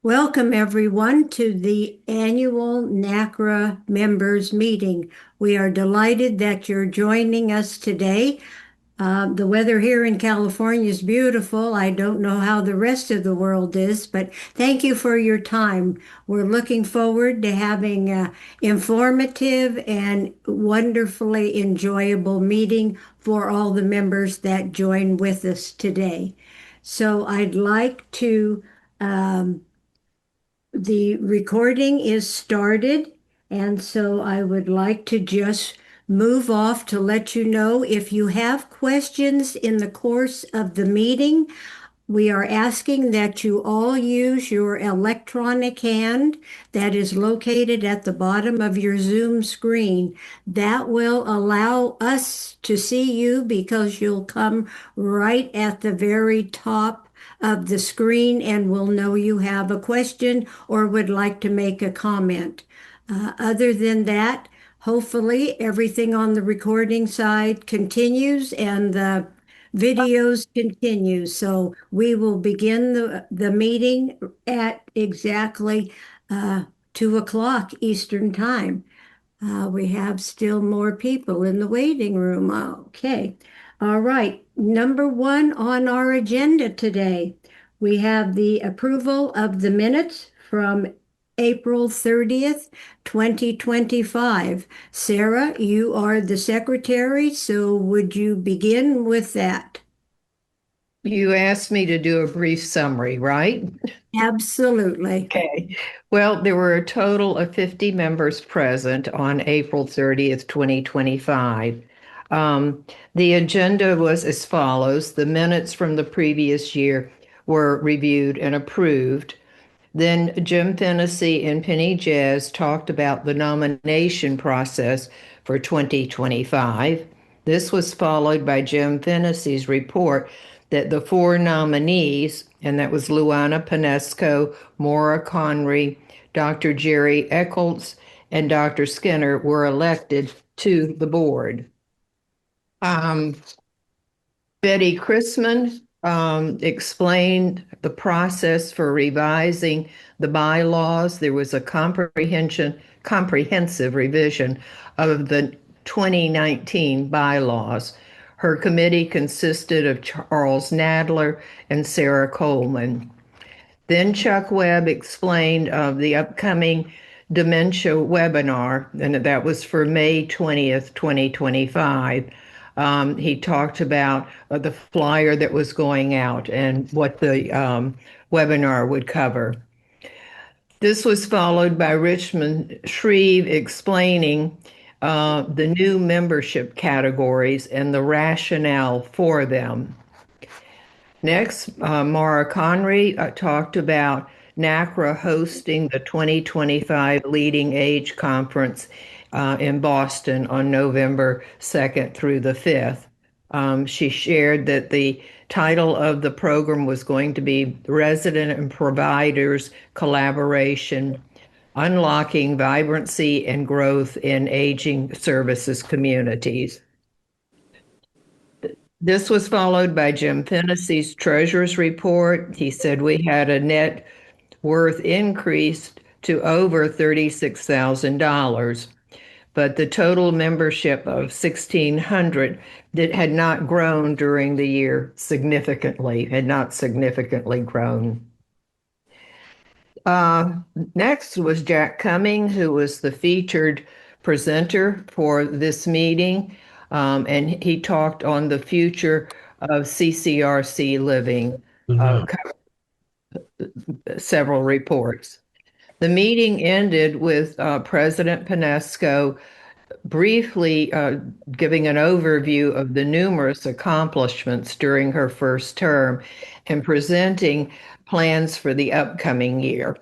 Welcome, everyone, to the annual NACRA members meeting. We are delighted that you're joining us today. The weather here in California is beautiful. I don't know how the rest of the world is, but thank you for your time. We're looking forward to having an informative and wonderfully enjoyable meeting for all the members that join with us today. So I'd like to the recording is started, and so I would like to just move off to let you know if you have questions in the course of the meeting. We are asking that you all use your electronic hand that is located at the bottom of your Zoom screen. That will allow us to see you because you'll come right at the very top of the screen and we'll know you have a question or would like to make a comment. Other than that, hopefully everything on the recording side continues and the videos continue. So we will begin the meeting at exactly 2 o'clock Eastern Time. We have still more people in the waiting room. Okay. All right. Number one on our agenda today, we have the approval of the minutes from April 30th, 2025. Sara, you are the secretary, so would you begin with that? You asked me to do a brief summary, right? Absolutely. Okay. Well, there were a total of 50 members present on April 30th, 2025. The agenda was as follows. The minutes from the previous year were reviewed and approved. Then Jim Fennessy and Penny Jazz talked about the nomination process for 2025. This was followed by Jim Fennessy's report that the four nominees, and that was Luana Pinesco, Maura Conry, Dr. Jerry Eichholz, and Dr. Skinner, were elected to the board. Betty Christman explained the process for revising the bylaws. There was a comprehensive revision of the 2019 bylaws. Her committee consisted of Charles Nadler and Sara Coleman. Then Chuck Webb explained of the upcoming dementia webinar, and that was for May 20th, 2025. He talked about the flyer that was going out and what the webinar would cover. This was followed by Richmond Shreve explaining the new membership categories and the rationale for them. Next, Maura Conry talked about NACRA hosting the 2025 Leading Age Conference in Boston on November 2nd through the 5th. She shared that the title of the program was going to be Resident and Providers Collaboration, Unlocking Vibrancy and Growth in Aging Services Communities. This was followed by Jim Fennessy's treasurer's report. He said we had a net worth increase to over $36,000, but the total membership of 1,600 that had not grown during the year significantly, had not significantly grown. Next was Jack Cumming, who was the featured presenter for this meeting, and he talked on the future of CCRC living, several reports. The meeting ended with President Pinesco briefly giving an overview of the numerous accomplishments during her first term and presenting plans for the upcoming year.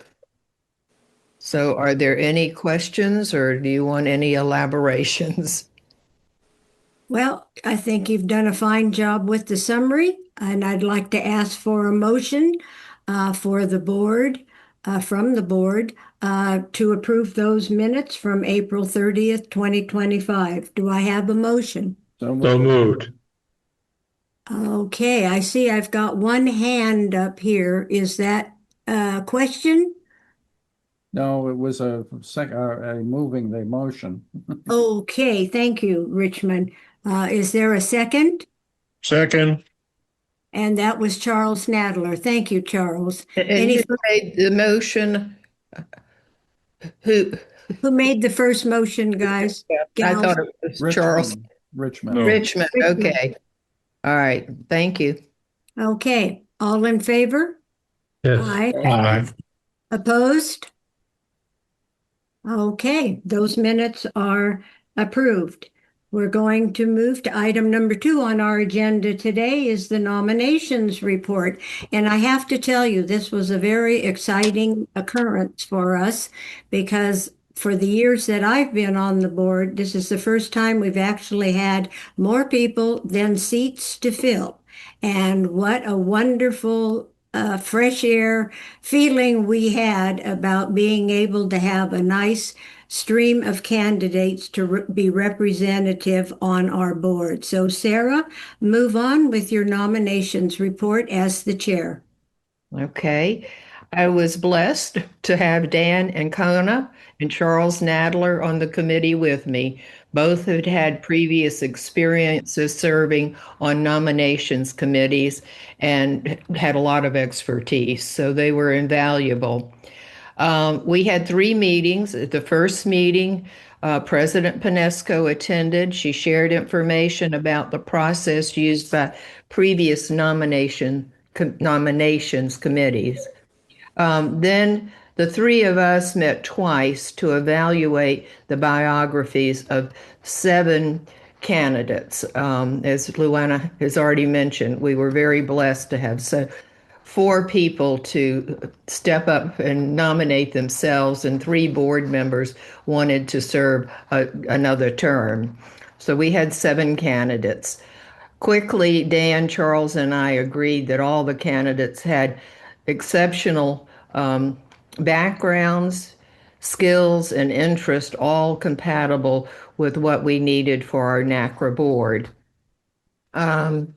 So are there any questions or do you want any elaborations? Well, I think you've done a fine job with the summary, and I'd like to ask for a motion for the board, from the board, to approve those minutes from April 30th, 2025. Do I have a motion? So moved. Okay, I see I've got one hand up here. Is that question? No, it was a moving the motion. Okay, thank you, Richmond. Is there a second? Second. And that was Charles Nadler. Thank you, Charles. And who made the motion? Who? Who made the first motion, guys? I Gals? thought it was Charles. Richmond. No. Richmond. Richmond. Okay. All right. Thank you. Okay, all in favor? Yes. Aye. Aye. Opposed? Okay, those minutes are approved. We're going to move to item number 2 on our agenda today is the nominations report. And I have to tell you, this was a very exciting occurrence for us because for the years that I've been on the board, this is the first time we've actually had more people than seats to fill. And what a wonderful fresh air feeling we had about being able to have a nice stream of candidates to be representative on our board. So Sara, move on with your nominations report as the chair. Okay. I was blessed to have Dan and Kona and Charles Nadler on the committee with me. Both had had previous experiences serving on nominations committees and had a lot of expertise, so they were invaluable. We had 3 meetings. At the first meeting, President Pinesco attended. She shared information about the process used by previous nominations committees. Then the 3 of us met twice to evaluate the biographies of 7 candidates. As Luana has already mentioned, we were very blessed to have 4 people to step up and nominate themselves, and 3 board members wanted to serve another term. So we had 7 candidates. Quickly, Dan, Charles, and I agreed that all the candidates had exceptional backgrounds, skills, and interest, all compatible with what we needed for our NACRA board. And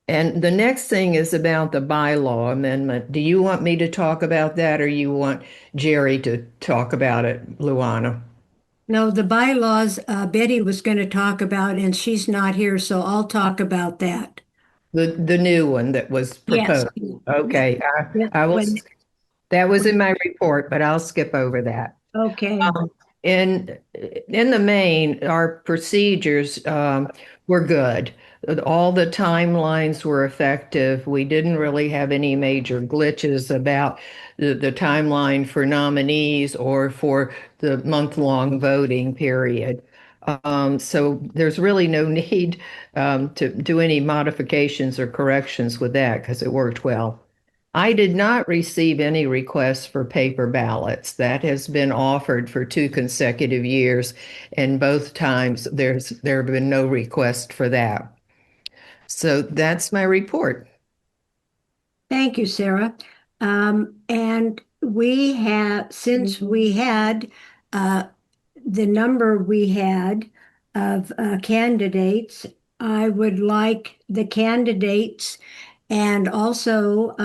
the next thing is about the bylaw amendment. Do you want me to talk about that, or you want Jerry to talk about it, Luana? No, the bylaws, Betty was going to talk about, and she's not here, so I'll talk about that. The new one that was Yes. proposed. Okay, Yeah, I will. when- That was in my report, but I'll skip over that. Okay. In the main, our procedures were good. All the timelines were effective. We didn't really have any major glitches about the timeline for nominees or for the month-long voting period. So there's really no need to do any modifications or corrections with that because it worked well. I did not receive any requests for paper ballots. That has been offered for 2 consecutive years, and both times there have been no request for that. So that's my report. Thank you, Sara. And we have, since we had the number we had of candidates, I would like the candidates and also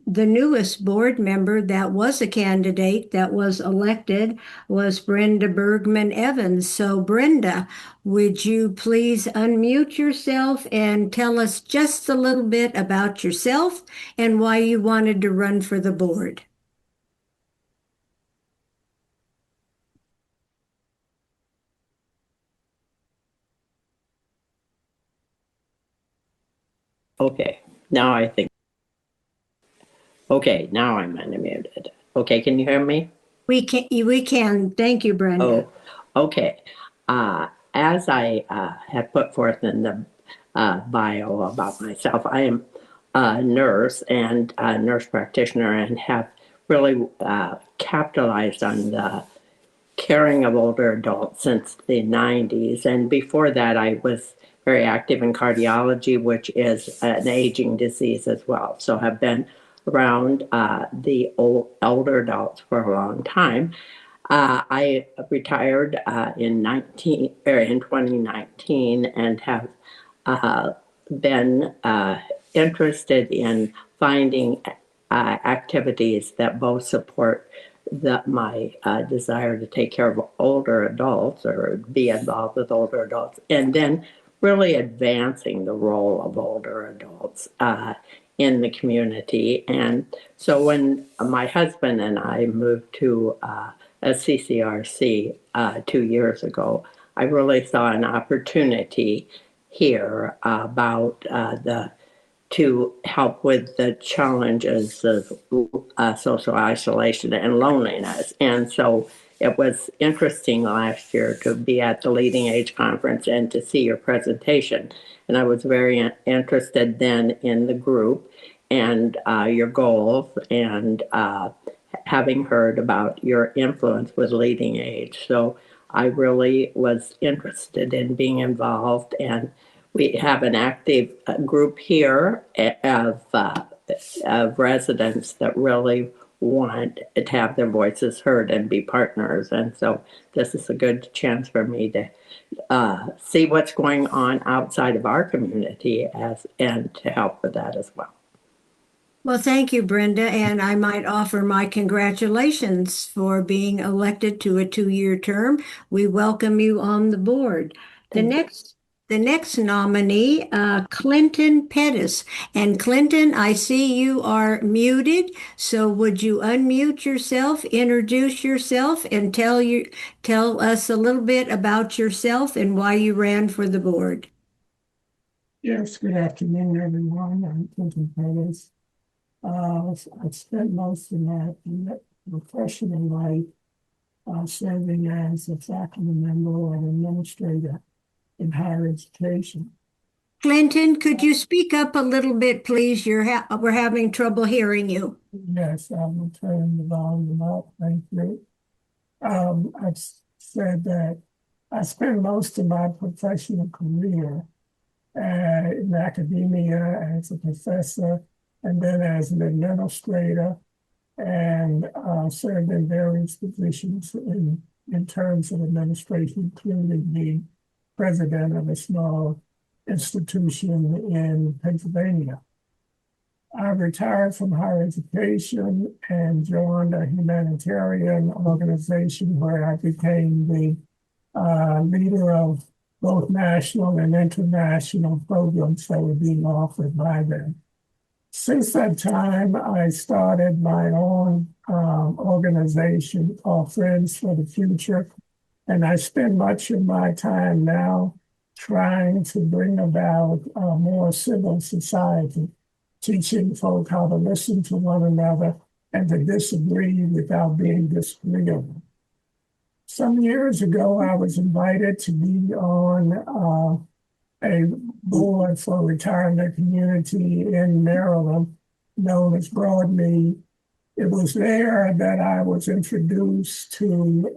the newest board member that was a candidate that was elected was Brenda Bergman-Evans. So Brenda, would you please unmute yourself and tell us just a little bit about yourself and why you wanted to run for the board? Okay, now I think. Okay, now I'm unmuted. Okay, can you hear me? We can. Thank you, Brenda. Oh, okay. As I have put forth in the bio about myself, I am a nurse and a nurse practitioner and have really capitalized on the caring of older adults since the 90s. And before that, I was very active in cardiology, which is an aging disease as well. So have been around the older adults for a long time. I retired in 2019 and have been interested in finding activities that both support my desire to take care of older adults or be involved with older adults, and then really advancing the role of older adults in the community. And so when my husband and I moved to a CCRC 2 years ago, I really saw an opportunity here about to help with the challenges of social isolation and loneliness. And so it was interesting last year to be at the Leading Age Conference and to see your presentation. And I was very interested then in the group and your goals, and having heard about your influence with Leading Age. So I really was interested in being involved, and we have an active group here of residents that really want to have their voices heard and be partners. And so this is a good chance for me to see what's going on outside of our community and to help with that as well. Well, thank you, Brenda, and I might offer my congratulations for being elected to a 2-year term. We welcome you on the board. The next nominee, Clinton Petus. And Clinton, I see you are muted, so would you unmute yourself, introduce yourself, and tell us a little bit about yourself and why you ran for the board? Yes, good afternoon, everyone. I'm Clinton Petus. I spent most of my professional life serving as a faculty member or an administrator in higher education. Clinton, could you speak up a little bit, please? We're having trouble hearing you. Yes, I will turn the volume up. Thank you. I've said that I spent most of my professional career in academia as a professor, and then as an administrator, and served in various positions in terms of administration, including being president of a small institution in Pennsylvania. I retired from higher education and joined a humanitarian organization where I became the leader of both national and international programs that were being offered by them. Since that time, I started my own organization called Friends for the Future, and I spend much of my time now trying to bring about more civil society, teaching folk how to listen to one another and to disagree without being disagreeable. Some years ago, I was invited to be on a board for a retirement community in Maryland known as Broadmead. It was there that I was introduced to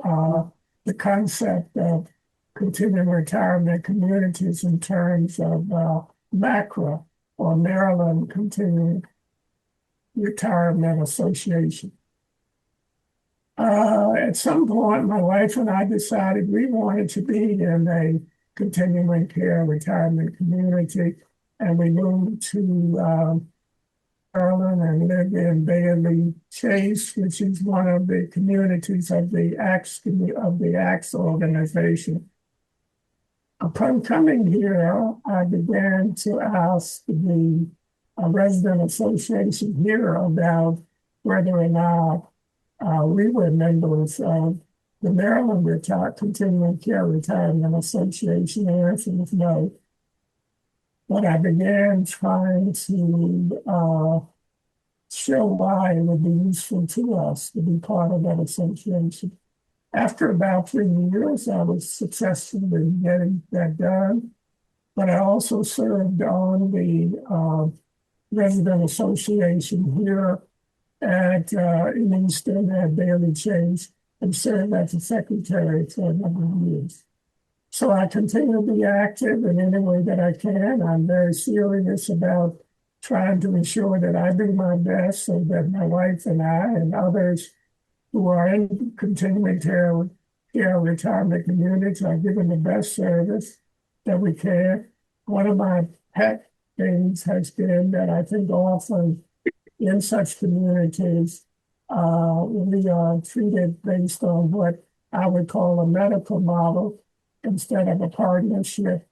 the concept of continuing retirement communities in terms of MACRA, or Maryland Continuing Retirement Association. At some point, my wife and I decided we wanted to be in a continuing care retirement community, and we moved to Maryland and lived in Bailey Chase, which is one of the communities of the ACTS organization. Upon coming here, I began to ask the resident association here about whether or not we were members of the Maryland Continuing Care Retirement Association. The answer was no. But I began trying to show why it would be useful to us to be part of that association. After about 3 years, I was successful in getting that done. But I also served on the resident association here in Easton at Bailey Chase, and served as a secretary for a number of years. So I continue to be active in any way that I can. I'm very serious about trying to ensure that I do my best so that my wife and I and others who are in continuing care retirement communities are given the best service that we can. One of my pet things has been that I think often in such communities, we are treated based on what I would call a medical model instead of a partnership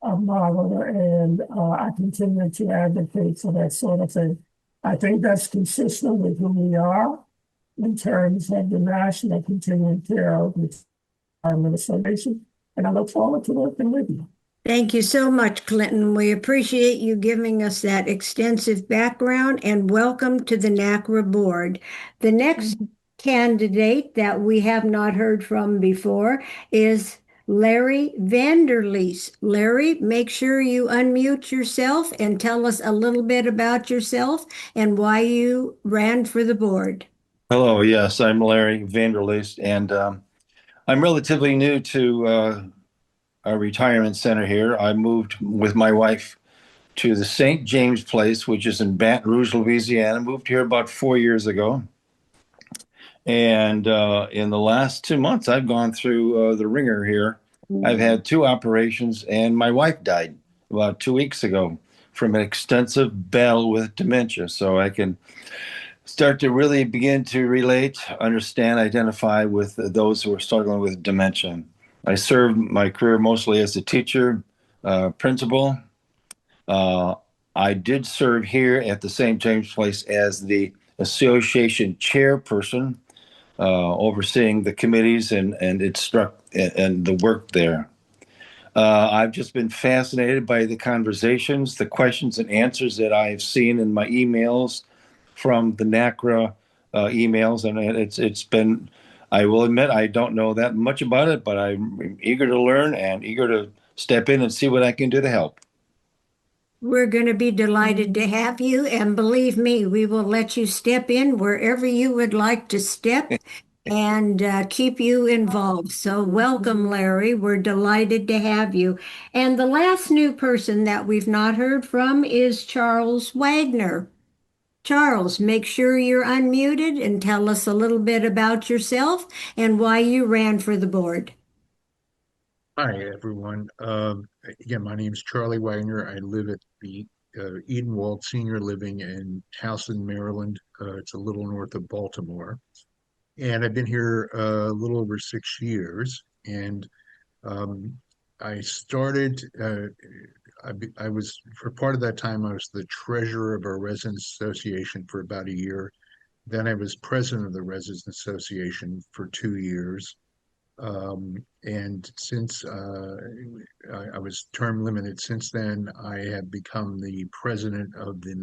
model. And I continue to advocate for that sort of thing. I think that's consistent with who we are in terms of the national continuing care of retirement association. And I look forward to working with you. Thank you so much, Clinton. We appreciate you giving us that extensive background, and welcome to the NACRA board. The next candidate that we have not heard from before is Larry Vanderleest. Larry, make sure you unmute yourself and tell us a little bit about yourself and why you ran for the board. Hello, yes, I'm Larry Vanderleest, and I'm relatively new to our retirement center here. I moved with my wife to the St. James Place, which is in Baton Rouge, Louisiana. Moved here about 4 years ago. And in the last 2 months, I've gone through the ringer here. I've had 2 operations, and my wife died about 2 weeks ago from an extensive battle with dementia. So I can start to really begin to relate, understand, identify with those who are struggling with dementia. I served my career mostly as a teacher, principal. I did serve here at the St. James Place as the association chairperson, overseeing the committees and the work there. I've just been fascinated by the conversations, the questions and answers that I've seen in my emails from the NACRA emails, and it's been, I will admit, I don't know that much about it, but I'm eager to learn and eager to step in and see what I can do to help. We're going to be delighted to have you, and believe me, we will let you step in wherever you would like to step and keep you involved. So welcome, Larry. We're delighted to have you. And the last new person that we've not heard from is Charles Wagner. Charles, make sure you're unmuted and tell us a little bit about yourself and why you ran for the board. Hi, everyone. Again, my name is Charlie Wagner. I live at the Edenwald Senior Living in Towson, Maryland. It's a little north of Baltimore. And I've been here a little over 6 years. And I started, I was, for part of that time, I was the treasurer of our residents association for about a year. Then I was president of the residents association for 2 years. And since I was term limited, since then I have become the president of the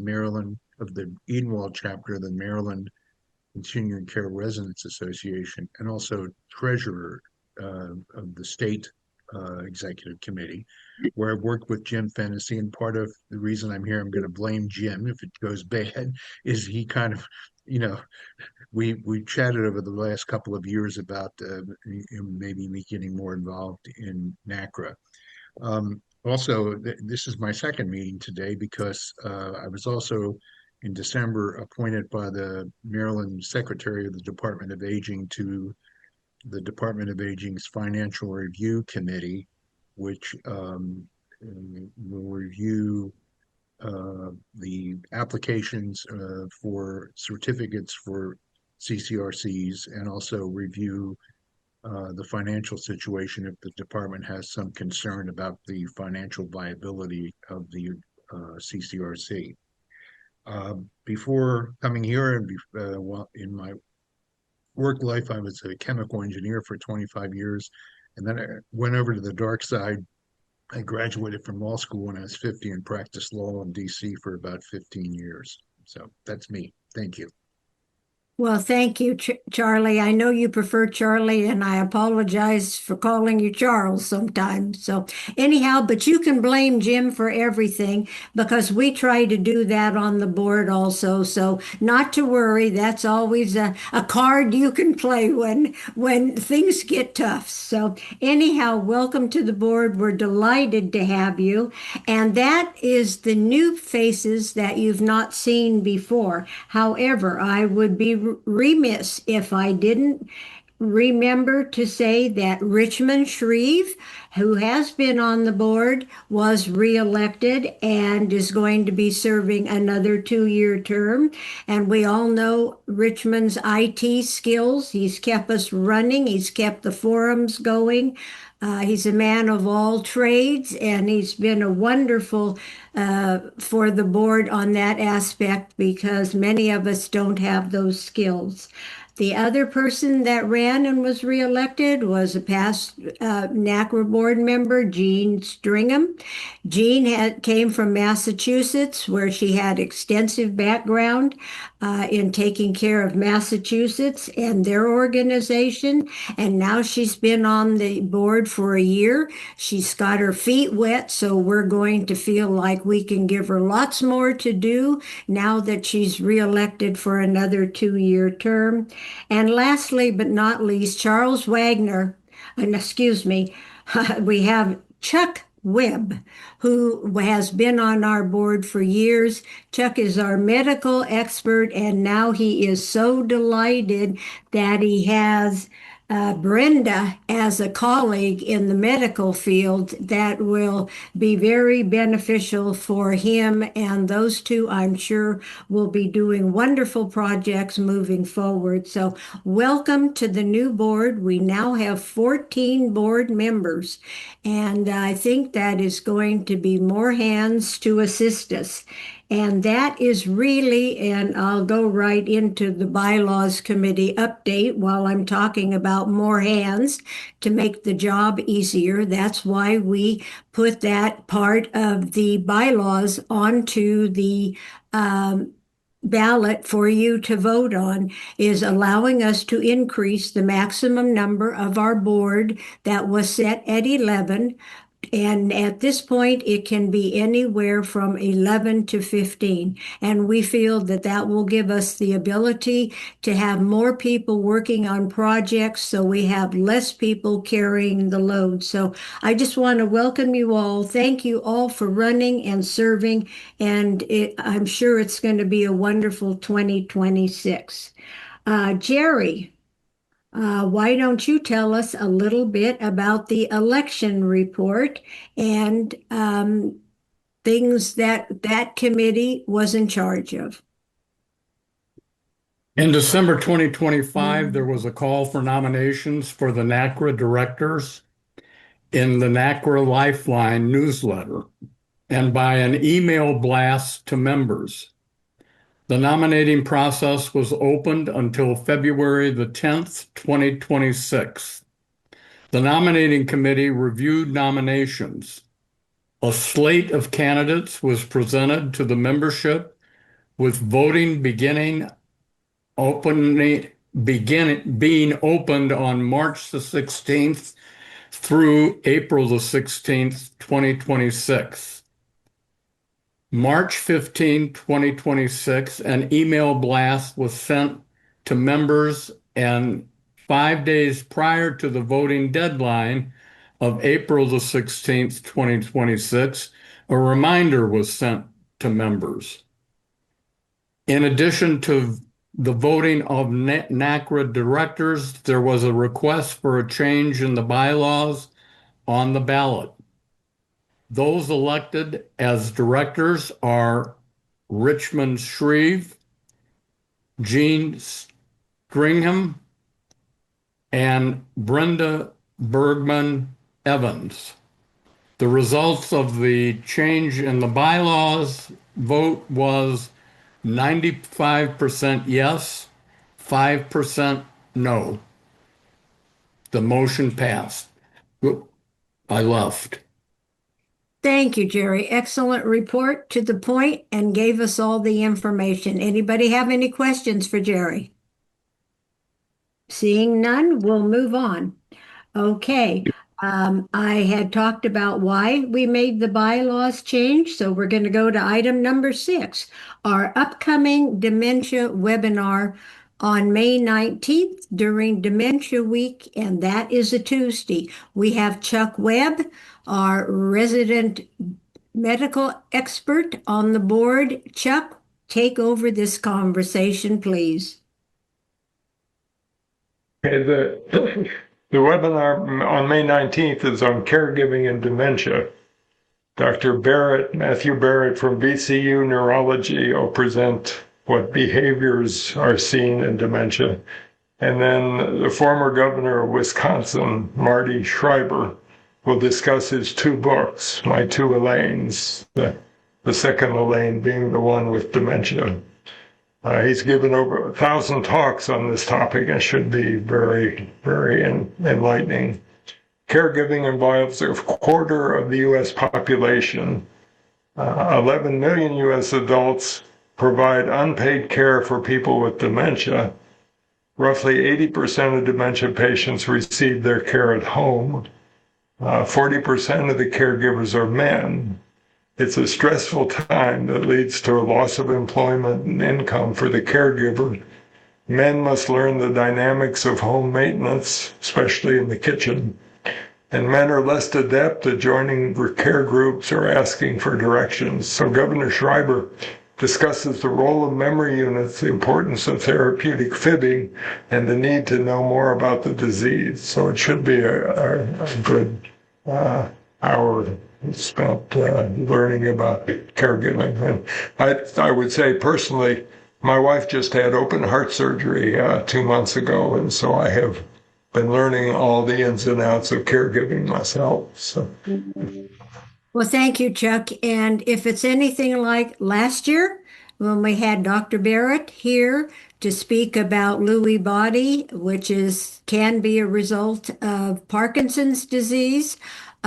Edenwald chapter of the Maryland Continuing Care Residents Association, and also treasurer of the state executive committee, where I've worked with Jim Fennessy. And part of the reason I'm here, I'm going to blame Jim if it goes bad, is he kind of, we chatted over the last couple of years about maybe me getting more involved in NACRA. Also, this is my second meeting today because I was also in December appointed by the Maryland Secretary of the Department of Aging to the Department of Aging's Financial Review Committee, which will review the applications for certificates for CCRCs, and also review the financial situation if the department has some concern about the financial viability of the CCRC. Before coming here, and in my work life, I was a chemical engineer for 25 years, and then I went over to the dark side. I graduated from law school when I was 50 and practiced law in DC for about 15 years. So that's me. Thank you. Well, thank you, Charlie. I know you prefer Charlie, and I apologize for calling you Charles sometimes. So anyhow, but you can blame Jim for everything because we try to do that on the board also. So not to worry, that's always a card you can play when things get tough. So anyhow, welcome to the board. We're delighted to have you. And that is the new faces that you've not seen before. However, I would be remiss if I didn't remember to say that Richmond Shreve, who has been on the board, was reelected and is going to be serving another 2-year term. And we all know Richmond's IT skills. He's kept us running. He's kept the forums going. He's a man of all trades, and he's been a wonderful for the board on that aspect because many of us don't have those skills. The other person that ran and was reelected was a past NACRA board member, Jean Stringham. Jean came from Massachusetts, where she had extensive background in taking care of Massachusetts and their organization. And now she's been on the board for a year. She's got her feet wet, so we're going to feel like we can give her lots more to do now that she's reelected for another 2-year term. And lastly, but not least, Charles Wagner, excuse me, we have Chuck Webb, who has been on our board for years. Chuck is our medical expert, and now he is so delighted that he has Brenda as a colleague in the medical field that will be very beneficial for him. And those two, I'm sure, will be doing wonderful projects moving forward. So welcome to the new board. We now have 14 board members, and I think that is going to be more hands to assist us. And that is really, and I'll go right into the bylaws committee update while I'm talking about more hands to make the job easier. That's why we put that part of the bylaws onto the ballot for you to vote on, is allowing us to increase the maximum number of our board that was set at 11. And at this point, it can be anywhere from 11 to 15. And we feel that that will give us the ability to have more people working on projects so we have less people carrying the load. So I just want to welcome you all. Thank you all for running and serving. And I'm sure it's going to be a wonderful 2026. Jerry. Why don't you tell us a little bit about the election report and things that that committee was in charge of? In December 2025, there was a call for nominations for the NACRA directors in the NACRA Lifeline newsletter and by an email blast to members. The nominating process was opened until February the 10th, 2026. The nominating committee reviewed nominations. A slate of candidates was presented to the membership with voting being opened on March the 16th through April the 16th, 2026. March 15, 2026, an email blast was sent to members, and 5 days prior to the voting deadline of April the 16th, 2026, a reminder was sent to members. In addition to the voting of NACRA directors, there was a request for a change in the bylaws on the ballot. Those elected as directors are Richmond Shreve, Jean Stringham, and Brenda Bergman-Evans. The results of the change in the bylaws vote was 95% yes, 5% no. The motion passed. I left. Thank you, Jerry. Excellent report, to the point, and gave us all the information. Anybody have any questions for Jerry? Seeing none, we'll move on. Okay. I had talked about why we made the bylaws change, so we're going to go to item number 6, our upcoming dementia webinar on May 19th during Dementia Week, and that is a Tuesday. We have Chuck Webb, our resident medical expert, on the board. Chuck, take over this conversation, please. Okay, the webinar on May 19th is on caregiving and dementia. Dr. Barrett, Matthew Barrett from VCU Neurology will present what behaviors are seen in dementia. And then the former governor of Wisconsin, Marty Schreiber, will discuss his 2 books, My 2 Elaines, the second Elaine being the one with dementia. He's given over 1,000 talks on this topic and should be very, very enlightening. Caregiving involves a quarter of the U.S. population. 11 million U.S. adults provide unpaid care for people with dementia. Roughly 80% of dementia patients receive their care at home. 40% of the caregivers are men. It's a stressful time that leads to a loss of employment and income for the caregiver. Men must learn the dynamics of home maintenance, especially in the kitchen. And men are less adept at joining care groups or asking for directions. So Governor Schreiber discusses the role of memory units, the importance of therapeutic fibbing, and the need to know more about the disease. So it should be a good hour spent learning about caregiving. And I would say personally, my wife just had open heart surgery 2 months ago, and so I have been learning all the ins and outs of caregiving myself. So. Well, thank you, Chuck. And if it's anything like last year, when we had Dr. Barrett here to speak about Lewy body, which can be a result of Parkinson's disease,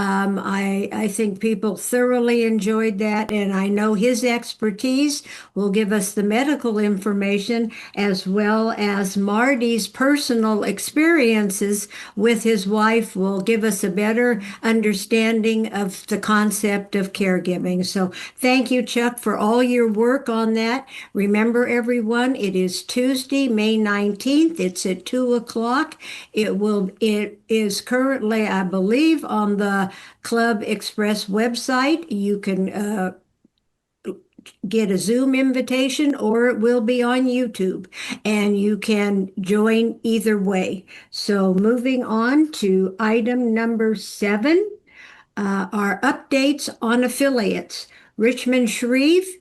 I think people thoroughly enjoyed that, and I know his expertise will give us the medical information as well as Marty's personal experiences with his wife will give us a better understanding of the concept of caregiving. So thank you, Chuck, for all your work on that. Remember, everyone, it is Tuesday, May 19th. It's at 2:00. It is currently, I believe, on the Club Express website. You can get a Zoom invitation, or it will be on YouTube, and you can join either way. So moving on to item number 7, our updates on affiliates. Richmond Shreve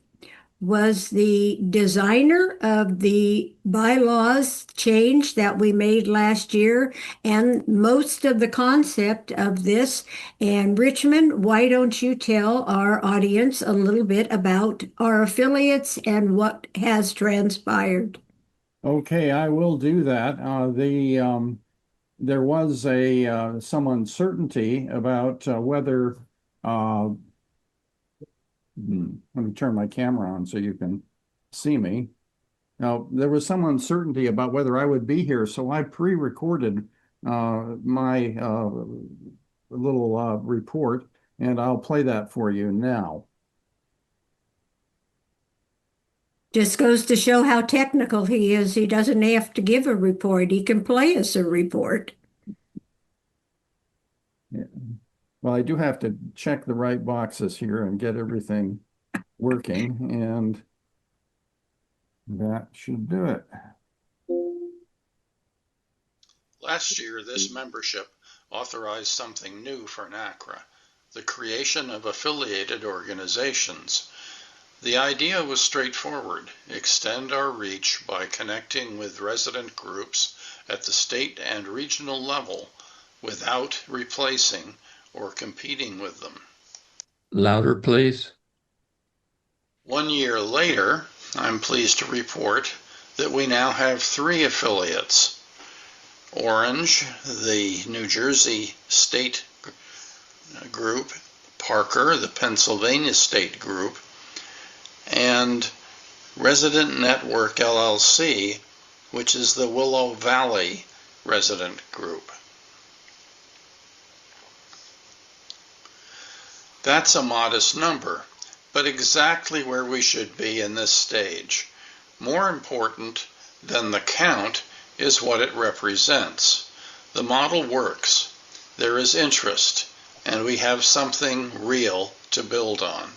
was the designer of the bylaws change that we made last year and most of the concept of this. And Richmond, why don't you tell our audience a little bit about our affiliates and what has transpired? Okay, I will do that. There was some uncertainty about whether let me turn my camera on so you can see me. Now, there was some uncertainty about whether I would be here, so I pre-recorded my little report, and I'll play that for you now. Just goes to show how technical he is. He doesn't have to give a report. He can play us a report. Yeah. Well, I do have to check the right boxes here and get everything working, and that should do it. Last year, this membership authorized something new for NACRA, the creation of affiliated organizations. The idea was straightforward: extend our reach by connecting with resident groups at the state and regional level without replacing or competing with them. Louder, please. 1 year later, I'm pleased to report that we now have 3 affiliates. Orange, the New Jersey State Group, Parker, the Pennsylvania State Group, and Resident Network LLC, which is the Willow Valley Resident Group. That's a modest number, but exactly where we should be in this stage. More important than the count is what it represents. The model works, there is interest, and we have something real to build on.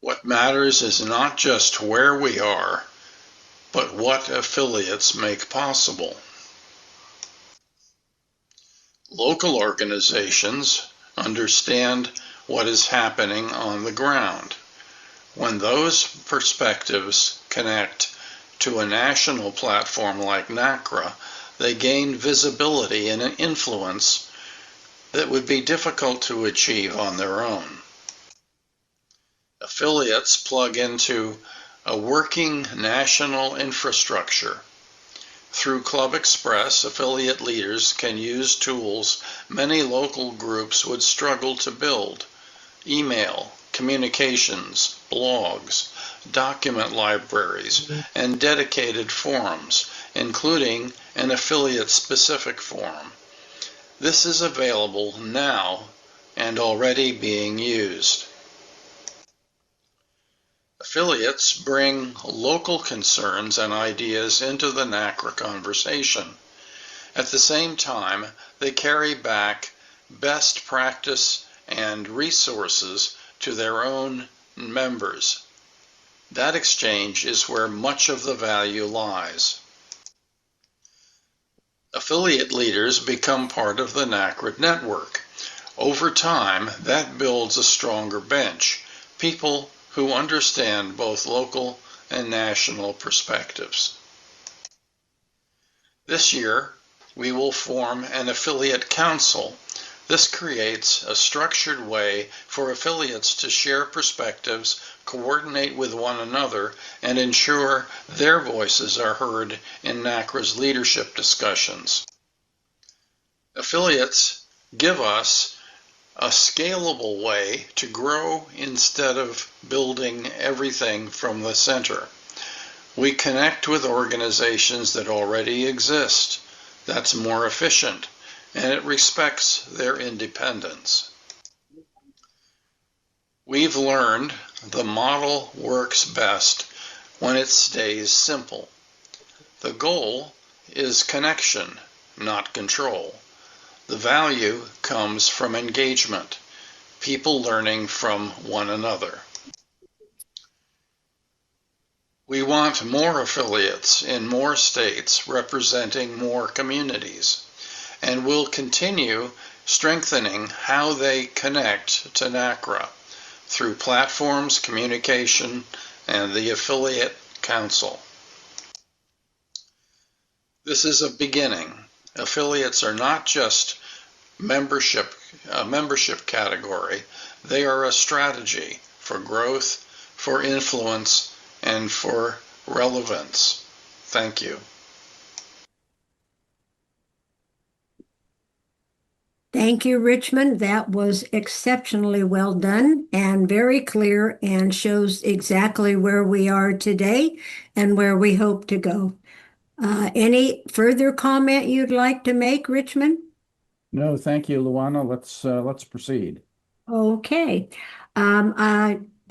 What matters is not just where we are, but what affiliates make possible. Local organizations understand what is happening on the ground. When those perspectives connect to a national platform like NACRA, they gain visibility and an influence that would be difficult to achieve on their own. Affiliates plug into a working national infrastructure. Through Club Express, affiliate leaders can use tools many local groups would struggle to build: email, communications, blogs, document libraries, and dedicated forums, including an affiliate-specific forum. This is available now and already being used. Affiliates bring local concerns and ideas into the NACRA conversation. At the same time, they carry back best practice and resources to their own members. That exchange is where much of the value lies. Affiliate leaders become part of the NACRA network. Over time, that builds a stronger bench, people who understand both local and national perspectives. This year, we will form an affiliate council. This creates a structured way for affiliates to share perspectives, coordinate with one another, and ensure their voices are heard in NACRA's leadership discussions. Affiliates give us a scalable way to grow instead of building everything from the center. We connect with organizations that already exist. That's more efficient, and it respects their independence. We've learned the model works best when it stays simple. The goal is connection, not control. The value comes from engagement, people learning from one another. We want more affiliates in more states representing more communities, and we'll continue strengthening how they connect to NACRA through platforms, communication, and the Affiliate Council. This is a beginning. Affiliates are not just a membership category. They are a strategy for growth, for influence, and for relevance. Thank you. Thank you, Richmond. That was exceptionally well done and very clear and shows exactly where we are today and where we hope to go. Any further comment you'd like to make, Richmond? No, thank you, Luana. Let's proceed. Okay.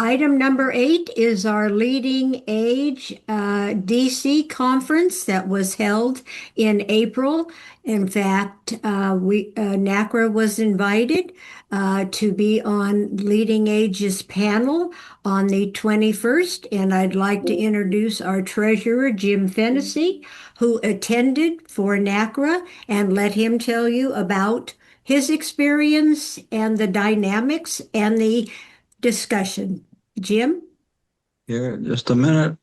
Item number 8 is our Leading Age DC conference that was held in April. In fact, NACRA was invited to be on Leading Age's panel on the 21st, and I'd like to introduce our treasurer, Jim Fennessy, who attended for NACRA, and let him tell you about his experience and the dynamics and the discussion. Jim? Here, just a minute.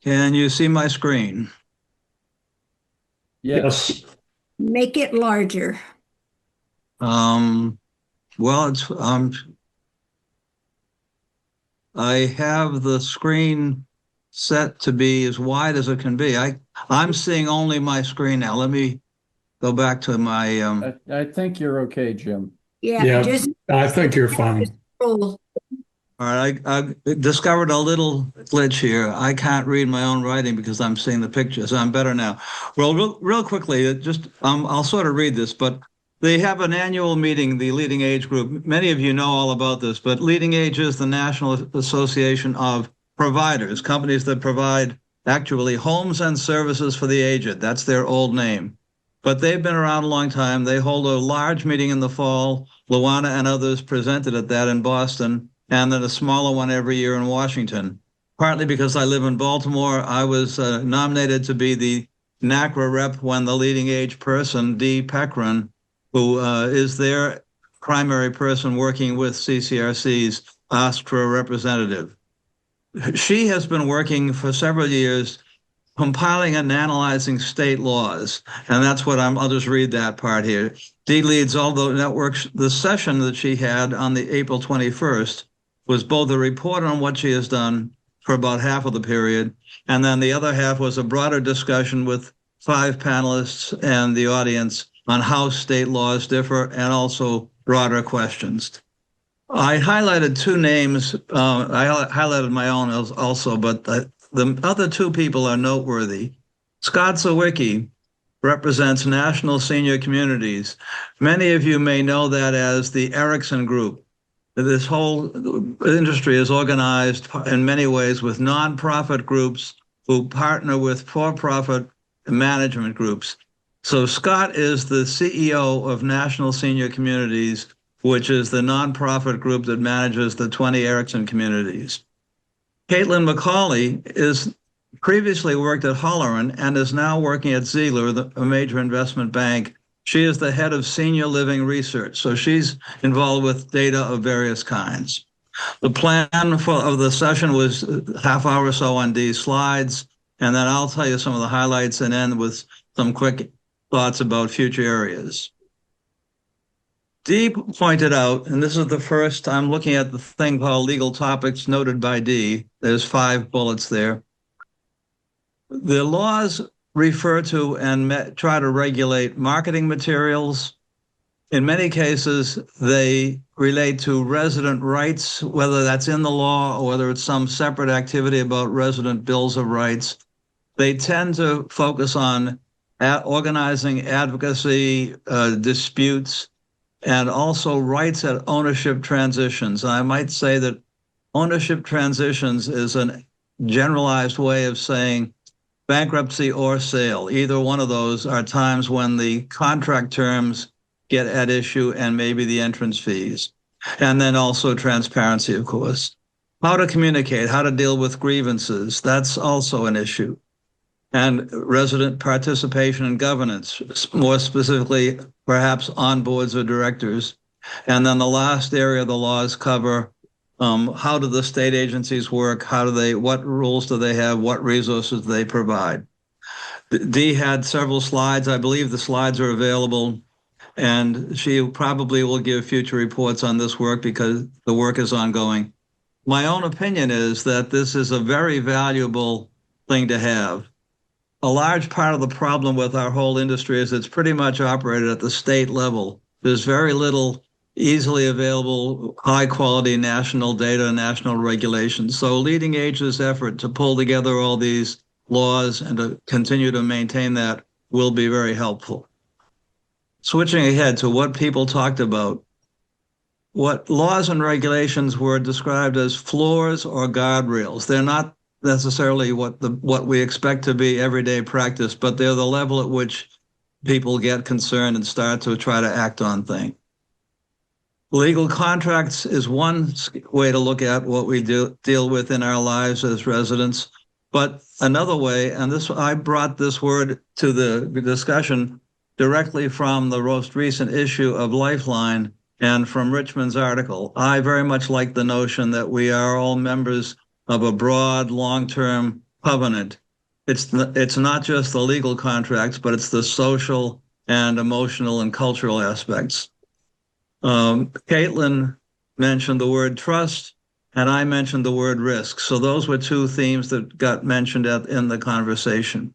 Can you see my screen? Yes. Make it larger. Well, it's I have the screen set to be as wide as it can be. I'm seeing only my screen now. Let me go back to my I think you're okay, Jim. Yeah, just I think you're fine. roll. All right, I discovered a little glitch here. I can't read my own writing because I'm seeing the pictures. I'm better now. Well, real quickly, I'll sort of read this, but they have an annual meeting, the Leading Age Group. Many of you know all about this, but Leading Age is the National Association of Providers, companies that provide actually homes and services for the aged. That's their old name. But they've been around a long time. They hold a large meeting in the fall. Luana and others presented at that in Boston, and then a smaller one every year in Washington. partly because I live in Baltimore. I was nominated to be the NACRA rep when the leading age person, Dee Peckrin, who is their primary person working with CCRCs, asked for a representative. She has been working for several years compiling and analyzing state laws. And that's what I'll just read that part here. Dee leads all the networks. The session that she had on the April 21st was both a report on what she has done for about half of the period, and then the other half was a broader discussion with 5 panelists and the audience on how state laws differ and also broader questions. I highlighted 2 names. I highlighted my own also, but the other 2 people are noteworthy. Scott Sawicki represents National Senior Communities. Many of you may know that as the Erickson Group. This whole industry is organized in many ways with nonprofit groups who partner with for-profit management groups. So Scott is the CEO of National Senior Communities, which is the nonprofit group that manages the 20 Erickson communities. Caitlin McCauley is previously worked at Holleran and is now working at Ziegler, a major investment bank. She is the head of senior living research, so she's involved with data of various kinds. The plan of the session was half hour or so on Dee's slides, and then I'll tell you some of the highlights and end with some quick thoughts about future areas. Dee pointed out, and this is the first, I'm looking at the thing called legal topics noted by Dee. There's 5 bullets there. The laws refer to and try to regulate marketing materials. In many cases, they relate to resident rights, whether that's in the law or whether it's some separate activity about resident bills of rights. They tend to focus on organizing advocacy, disputes, and also rights at ownership transitions. And I might say that ownership transitions is a generalized way of saying bankruptcy or sale. Either one of those are times when the contract terms get at issue and maybe the entrance fees. And then also transparency, of course. How to communicate, how to deal with grievances, that's also an issue. And resident participation in governance, more specifically, perhaps on boards of directors. And then the last area the laws cover, how do the state agencies work? What rules do they have? What resources do they provide? Dee had several slides. I believe the slides are available, and she probably will give future reports on this work because the work is ongoing. My own opinion is that this is a very valuable thing to have. A large part of the problem with our whole industry is it's pretty much operated at the state level. There's very little easily available, high-quality national data, national regulations. So leading age's effort to pull together all these laws and to continue to maintain that will be very helpful. Switching ahead to what people talked about, what laws and regulations were described as floors or guardrails. They're not necessarily what we expect to be everyday practice, but they're the level at which people get concerned and start to try to act on things. Legal contracts is one way to look at what we deal with in our lives as residents, but another way, and I brought this word to the discussion directly from the most recent issue of Lifeline and from Richmond's article. I very much like the notion that we are all members of a broad, long-term covenant. It's not just the legal contracts, but it's the social and emotional and cultural aspects. Caitlin mentioned the word trust, and I mentioned the word risk. So those were 2 themes that got mentioned in the conversation.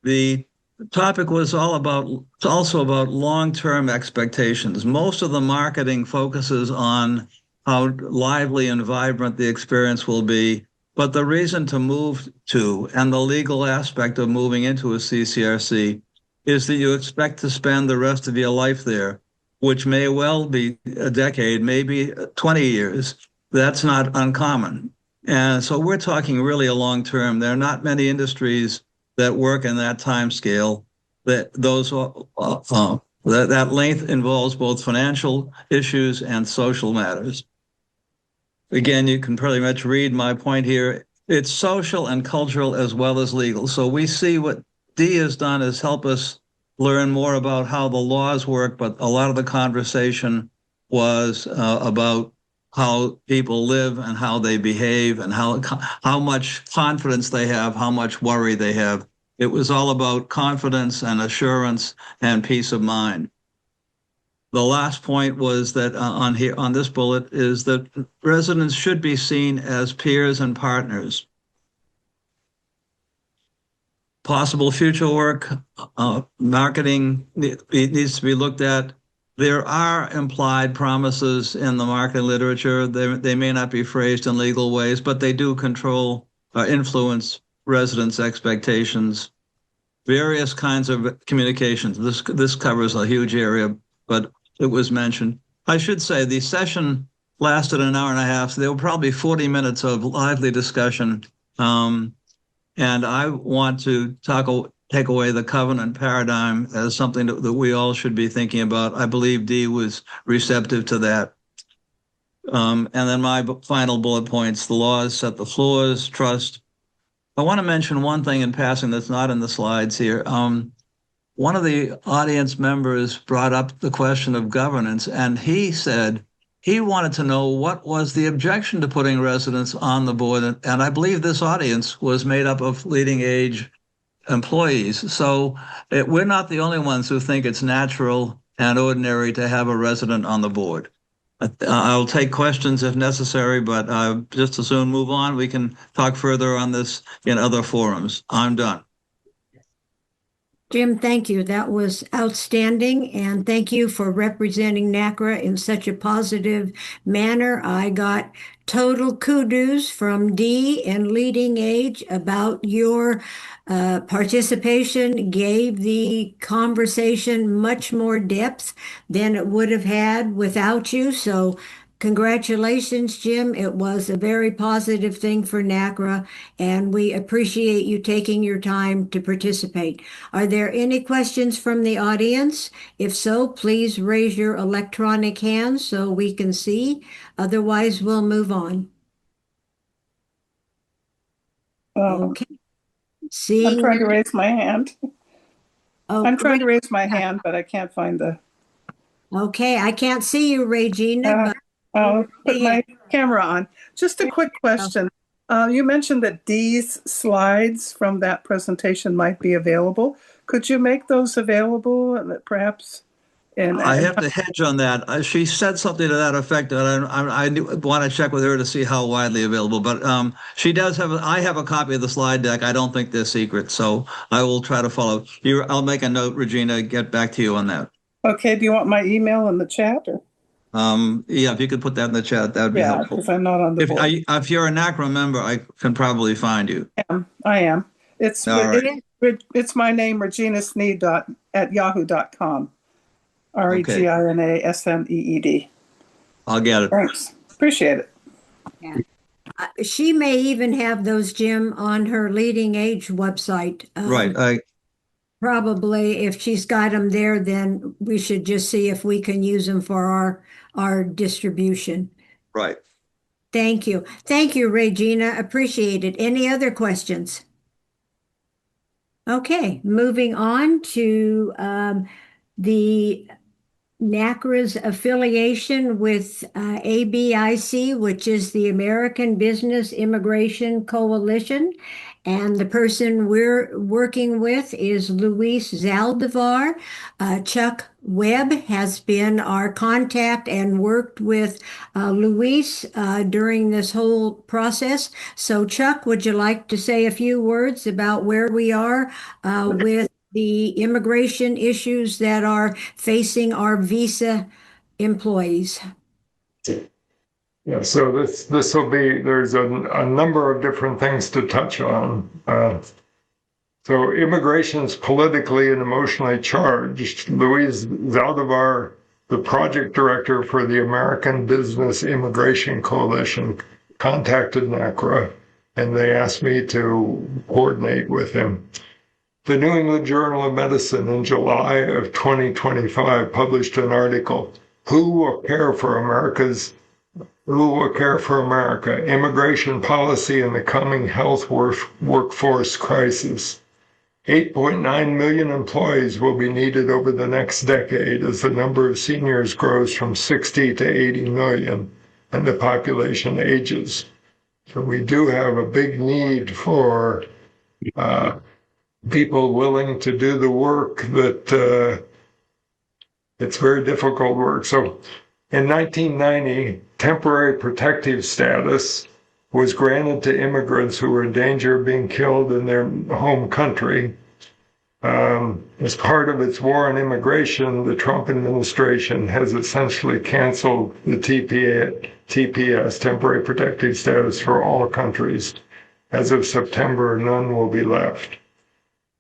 The topic was also about long-term expectations. Most of the marketing focuses on how lively and vibrant the experience will be, but the reason to move to and the legal aspect of moving into a CCRC is that you expect to spend the rest of your life there, which may well be a decade, maybe 20 years. That's not uncommon. And so we're talking really a long term. There are not many industries that work in that time scale. That length involves both financial issues and social matters. again, you can pretty much read my point here. It's social and cultural as well as legal. So we see what Dee has done is help us learn more about how the laws work, but a lot of the conversation was about how people live and how they behave and how much confidence they have, how much worry they have. It was all about confidence and assurance and peace of mind. The last point was that on this bullet is that residents should be seen as peers and partners. Possible future work, marketing needs to be looked at. There are implied promises in the marketing literature. They may not be phrased in legal ways, but they do control or influence residents' expectations. Various kinds of communications. This covers a huge area, but it was mentioned. I should say the session lasted an hour and a half, so there were probably 40 minutes of lively discussion. And I want to take away the covenant paradigm as something that we all should be thinking about. I believe Dee was receptive to that. And then my final bullet points, the laws set the floors, trust. I want to mention one thing in passing that's not in the slides here. One of the audience members brought up the question of governance, and he said he wanted to know what was the objection to putting residents on the board. And I believe this audience was made up of leading age employees. So we're not the only ones who think it's natural and ordinary to have a resident on the board. I'll take questions if necessary, but just as soon move on. We can talk further on this in other forums. I'm done. Jim, thank you. That was outstanding, and thank you for representing NACRA in such a positive manner. I got total kudos from Dee and Leading Age about your participation, gave the conversation much more depth than it would have had without you. So congratulations, Jim. It was a very positive thing for NACRA, and we appreciate you taking your time to participate. Are there any questions from the audience? If so, please raise your electronic hand so we can see. Otherwise, we'll move on. Okay. I'm trying to raise my hand. Oh, I'm trying to raise my hand, but I can't find the. Okay, I can't see you, Regina, but I'll put my camera on. Just a quick question. You mentioned that Dee's slides from that presentation might be available. Could you make those available, perhaps? I have to hedge on that. She said something to that effect, and I want to check with her to see how widely available. But she does have. I have a copy of the slide deck. I don't think they're secret, so I will try to follow. I'll make a note, Regina. Get back to you on that. Okay. Do you want my email in the chat? Or? Yeah, if you could put that in the chat, that would be helpful. Because I'm not on the board. If you're a NACRA member, I can probably find you. I am. It's my name, reginasneed@yahoo.com. REGINASMEED. I'll get it. Thanks. Appreciate it. Yeah. She may even have those, Jim, on her Leading Age website. Right. Probably if she's got them there, then we should just see if we can use them for our distribution. Right. Thank you. Thank you, Regina. Appreciate it. Any other questions? Okay, moving on to the NACRA's affiliation with ABIC, which is the American Business Immigration Coalition. And the person we're working with is Luis Zaldivar. Chuck Webb has been our contact and worked with Luis during this whole process. So Chuck, would you like to say a few words about where we are with the immigration issues that are facing our visa employees? Yeah, so this will be, there's a number of different things to touch on. So immigration is politically and emotionally charged. Luis Zaldivar, the project director for the American Business Immigration Coalition, contacted NACRA, and they asked me to coordinate with him. The New England Journal of Medicine in July of 2025 published an article, Who Will Care for America's Who will care for America? Immigration policy and the coming health workforce crisis. 8.9 million employees will be needed over the next decade as the number of seniors grows from 60 to 80 million and the population ages. So we do have a big need for people willing to do the work that it's very difficult work. So in 1990, temporary protective status was granted to immigrants who were in danger of being killed in their home country. As part of its war on immigration, the Trump administration has essentially canceled the TPS, temporary protective status, for all countries. As of September, none will be left.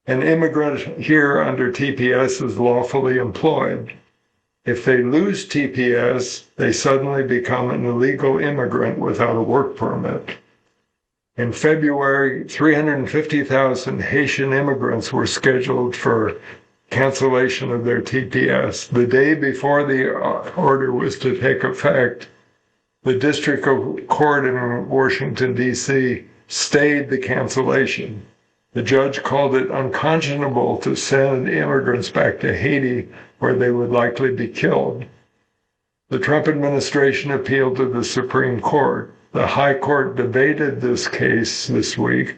An immigrant here under TPS is lawfully employed. If they lose TPS, they suddenly become an illegal immigrant without a work permit. In February, 350,000 Haitian immigrants were scheduled for cancellation of their TPS. The day before the order was to take effect, the District Court in Washington, D.C. stayed the cancellation. The judge called it unconscionable to send immigrants back to Haiti, where they would likely be killed. The Trump administration appealed to the Supreme Court. The High Court debated this case this week,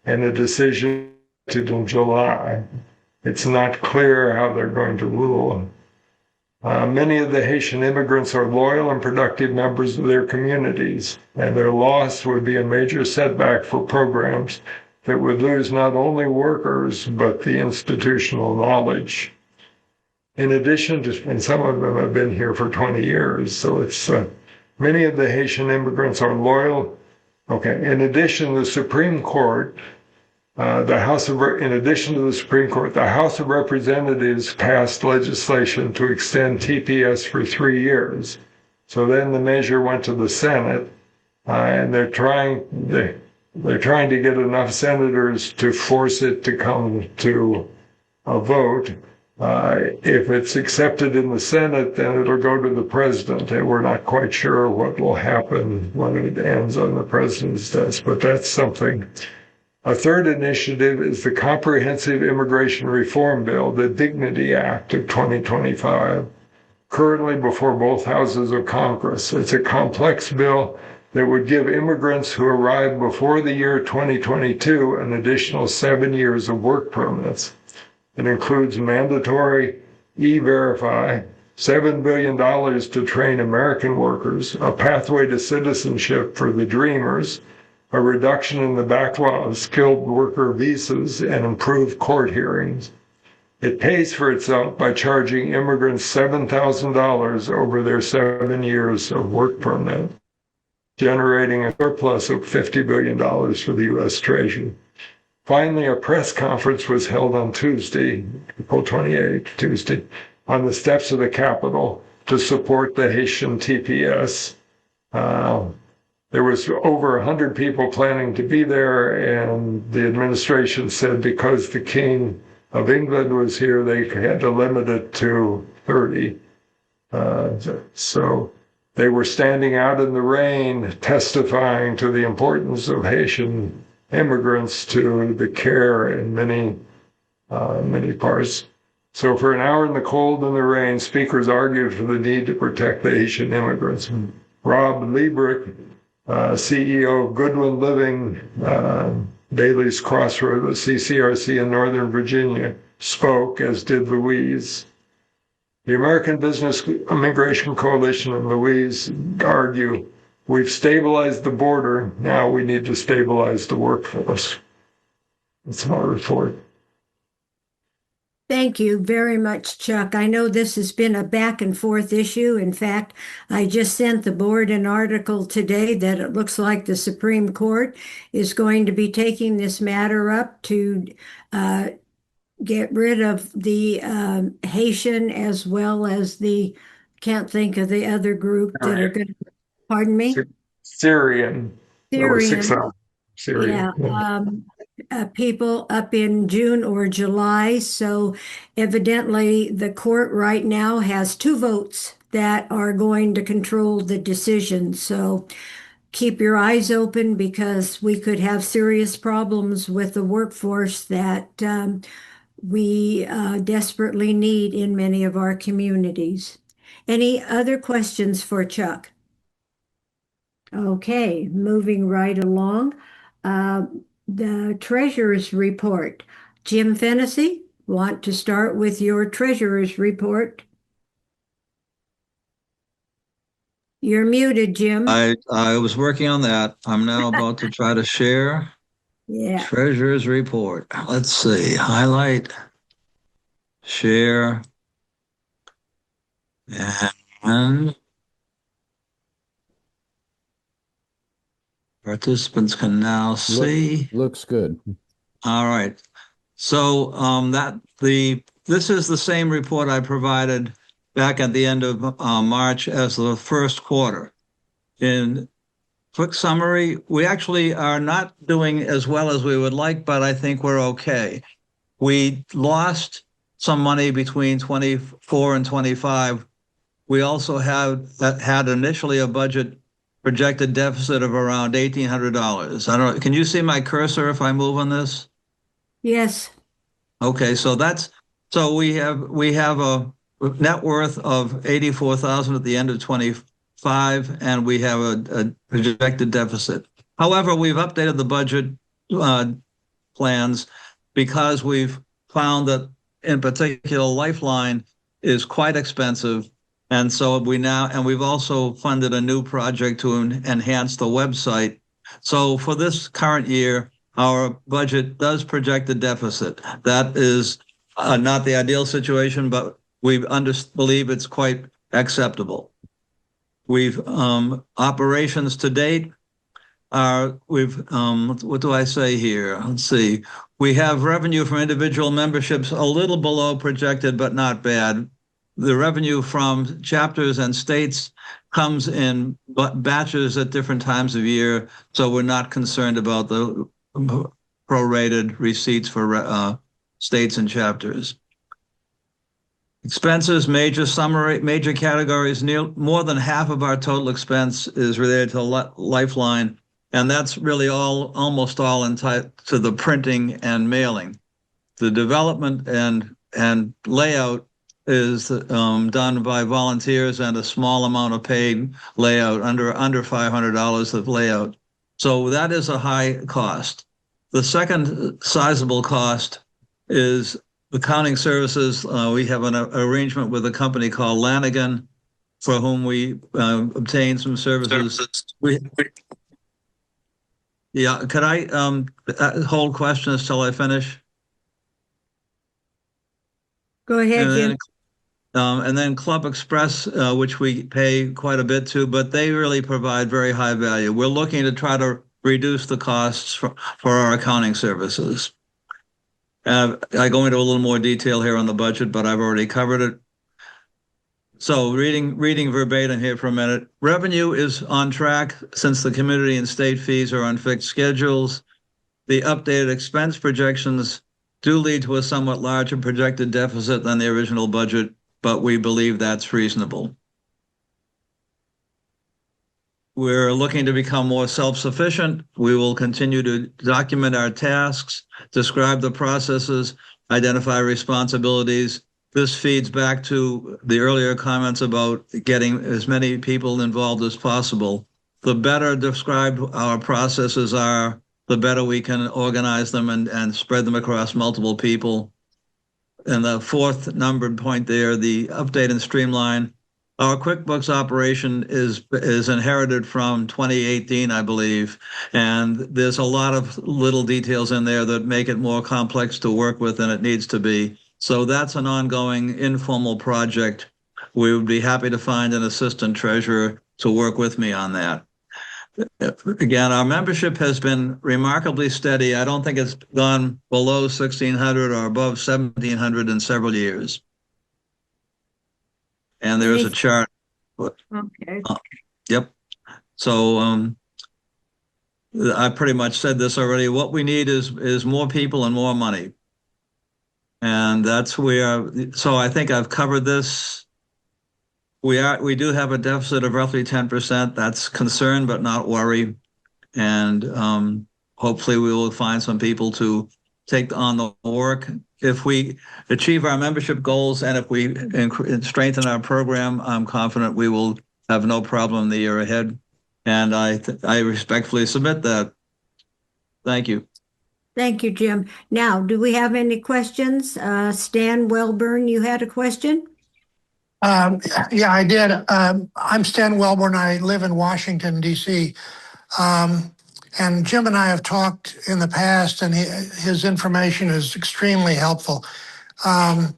and a decision in July. It's not clear how they're going to rule. Many of the Haitian immigrants are loyal and productive members of their communities, and their loss would be a major setback for programs that would lose not only workers, but the institutional knowledge. In addition to, and some of them have been here for 20 years, so it's many of the Haitian immigrants are loyal. Okay, in addition, the Supreme Court, in addition to the Supreme Court, the House of Representatives passed legislation to extend TPS for 3 years. So then the measure went to the Senate, and they're trying to get enough senators to force it to come to a vote. If it's accepted in the Senate, then it'll go to the president, and we're not quite sure what will happen when it ends on the president's desk, but that's something. A third initiative is the Comprehensive Immigration Reform Bill, the Dignity Act of 2025, currently before both houses of Congress. It's a complex bill that would give immigrants who arrive before the year 2022 an additional 7 years of work permits. It includes mandatory E-Verify, $7 billion to train American workers, a pathway to citizenship for the Dreamers, a reduction in the backlog of skilled worker visas, and improved court hearings. It pays for itself by charging immigrants $7,000 over their 7 years of work permit, generating a surplus of $50 billion for the U.S. Treasury. Finally, a press conference was held on Tuesday, April 28th, Tuesday, on the steps of the Capitol to support the Haitian TPS. There was over 100 people planning to be there, and the administration said because the King of England was here, they had to limit it to 30. So they were standing out in the rain, testifying to the importance of Haitian immigrants to the care in many parts. So for an hour in the cold and the rain, speakers argued for the need to protect the Haitian immigrants. Rob Liebrick, CEO of Goodwin Living, Bailey's Crossroad, the CCRC in Northern Virginia, spoke, as did Louise. The American Business Immigration Coalition and Louise argue, we've stabilized the border, now we need to stabilize the workforce. That's my report. Thank you very much, Chuck. I know this has been a back and forth issue. In fact, I just sent the board an article today that it looks like the Supreme Court is going to be taking this matter up to get rid of the Haitian as well as can't think of the other group that are going to, pardon me? Syrian. Syrian. Syrian. Yeah. People up in June or July. So evidently the court right now has 2 votes that are going to control the decision. So keep your eyes open because we could have serious problems with the workforce that we desperately need in many of our communities. Any other questions for Chuck? Okay, moving right along. The treasurer's report. Jim Fennessy, want to start with your treasurer's report? You're muted, Jim. I was working on that. I'm now about to try to share. Yeah. Treasurer's report. Let's see. Highlight, share, and participants can now see. Looks good. All right. So this is the same report I provided back at the end of March as the first quarter. In quick summary, we actually are not doing as well as we would like, but I think we're okay. We lost some money between 24 and 25. We also had initially a budget projected deficit of around $1,800. I don't know. Can you see my cursor if I move on this? Yes. Okay, so we have a net worth of 84,000 at the end of 25, and we have a projected deficit. However, we've updated the budget plans because we've found that, in particular, Lifeline is quite expensive, and so we've also funded a new project to enhance the website. So for this current year, our budget does project a deficit. That is not the ideal situation, but we believe it's quite acceptable. We've operations to date what do I say here? Let's see. We have revenue from individual memberships a little below projected, but not bad. The revenue from chapters and states comes in batches at different times of year, so we're not concerned about the prorated receipts for states and chapters. Expenses, major categories, more than half of our total expense is related to Lifeline, and that's really almost all to the printing and mailing. The development and layout is done by volunteers and a small amount of paid layout, under $500 of layout. So that is a high cost. The second sizable cost is accounting services. We have an arrangement with a company called Lanigan, for whom we obtain some services. Yeah, could I hold questions till I finish? Go ahead, Jim. And then Club Express, which we pay quite a bit to, but they really provide very high value. We're looking to try to reduce the costs for our accounting services. I go into a little more detail here on the budget, but I've already covered it. So reading verbatim here for a minute. Revenue is on track since the community and state fees are on fixed schedules. The updated expense projections do lead to a somewhat larger projected deficit than the original budget, but we believe that's reasonable. We're looking to become more self-sufficient. We will continue to document our tasks, describe the processes, identify responsibilities. This feeds back to the earlier comments about getting as many people involved as possible. The better described our processes are, the better we can organize them and spread them across multiple people. And the fourth numbered point there, the update and streamline. Our QuickBooks operation is inherited from 2018, I believe, and there's a lot of little details in there that make it more complex to work with than it needs to be. So that's an ongoing informal project. We would be happy to find an assistant treasurer to work with me on that. Again, our membership has been remarkably steady. I don't think it's gone below 1,600 or above 1,700 in several years. And there's a chart. Okay. Yep. So I pretty much said this already. What we need is more people and more money. And that's where, so I think I've covered this. we do have a deficit of roughly 10%. That's concern, but not worry. And hopefully we will find some people to take on the work. If we achieve our membership goals and if we strengthen our program, I'm confident we will have no problem the year ahead. And I respectfully submit that. Thank you. Thank you, Jim. Now, do we have any questions? Stan Welburn, you had a question? Yeah, I did. I'm Stan Welborn. I live in Washington, D.C. And Jim and I have talked in the past, and his information is extremely helpful. I'm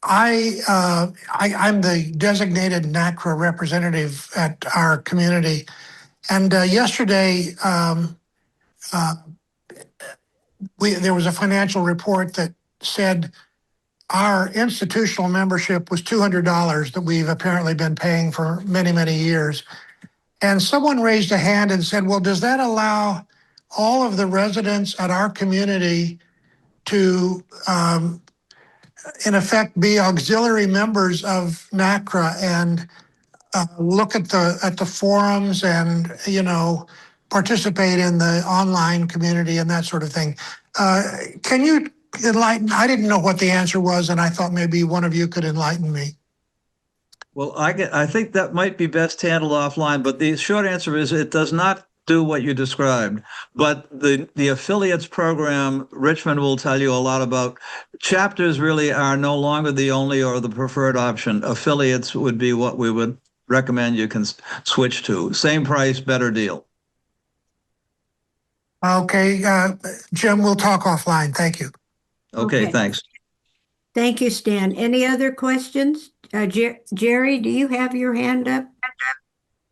the designated NACRA representative at our community. And yesterday, there was a financial report that said our institutional membership was $200 that we've apparently been paying for many, many years. And someone raised a hand and said, well, does that allow all of the residents at our community to, in effect, be auxiliary members of NACRA and look at the forums and, participate in the online community and that sort of thing? Can you enlighten? I didn't know what the answer was, and I thought maybe one of you could enlighten me. Well, I think that might be best handled offline, but the short answer is it does not do what you described. But the affiliates program, Richmond will tell you a lot about. Chapters really are no longer the only or the preferred option. Affiliates would be what we would recommend you can switch to. Same price, better deal. Okay, Jim, we'll talk offline. Thank you. Okay, thanks. Thank you, Stan. Any other questions? Jerry, do you have your hand up?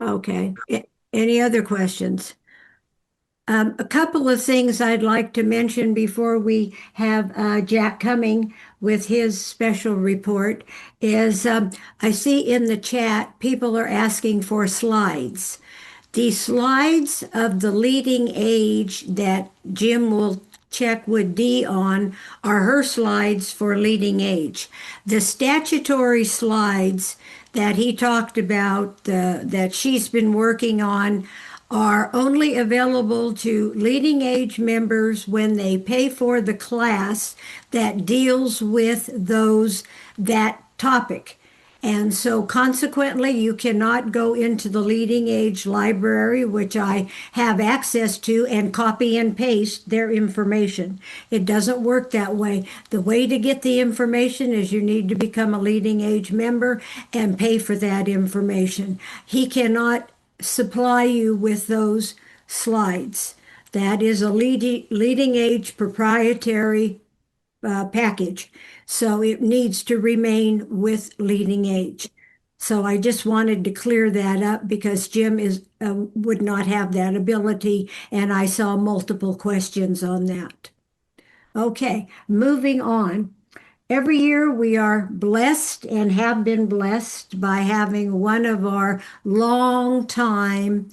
Okay. Any other questions? A couple of things I'd like to mention before we have Jack coming with his special report is I see in the chat people are asking for slides. The slides of the leading age that Jim will check with Dee on are her slides for leading age. The statutory slides that he talked about, that she's been working on, are only available to leading age members when they pay for the class that deals with that topic. And so consequently, you cannot go into the leading age library, which I have access to, and copy and paste their information. It doesn't work that way. The way to get the information is you need to become a leading age member and pay for that information. He cannot supply you with those slides. That is a leading age proprietary package. So it needs to remain with leading age. So I just wanted to clear that up because Jim would not have that ability, and I saw multiple questions on that. Okay, moving on. Every year we are blessed and have been blessed by having one of our long-time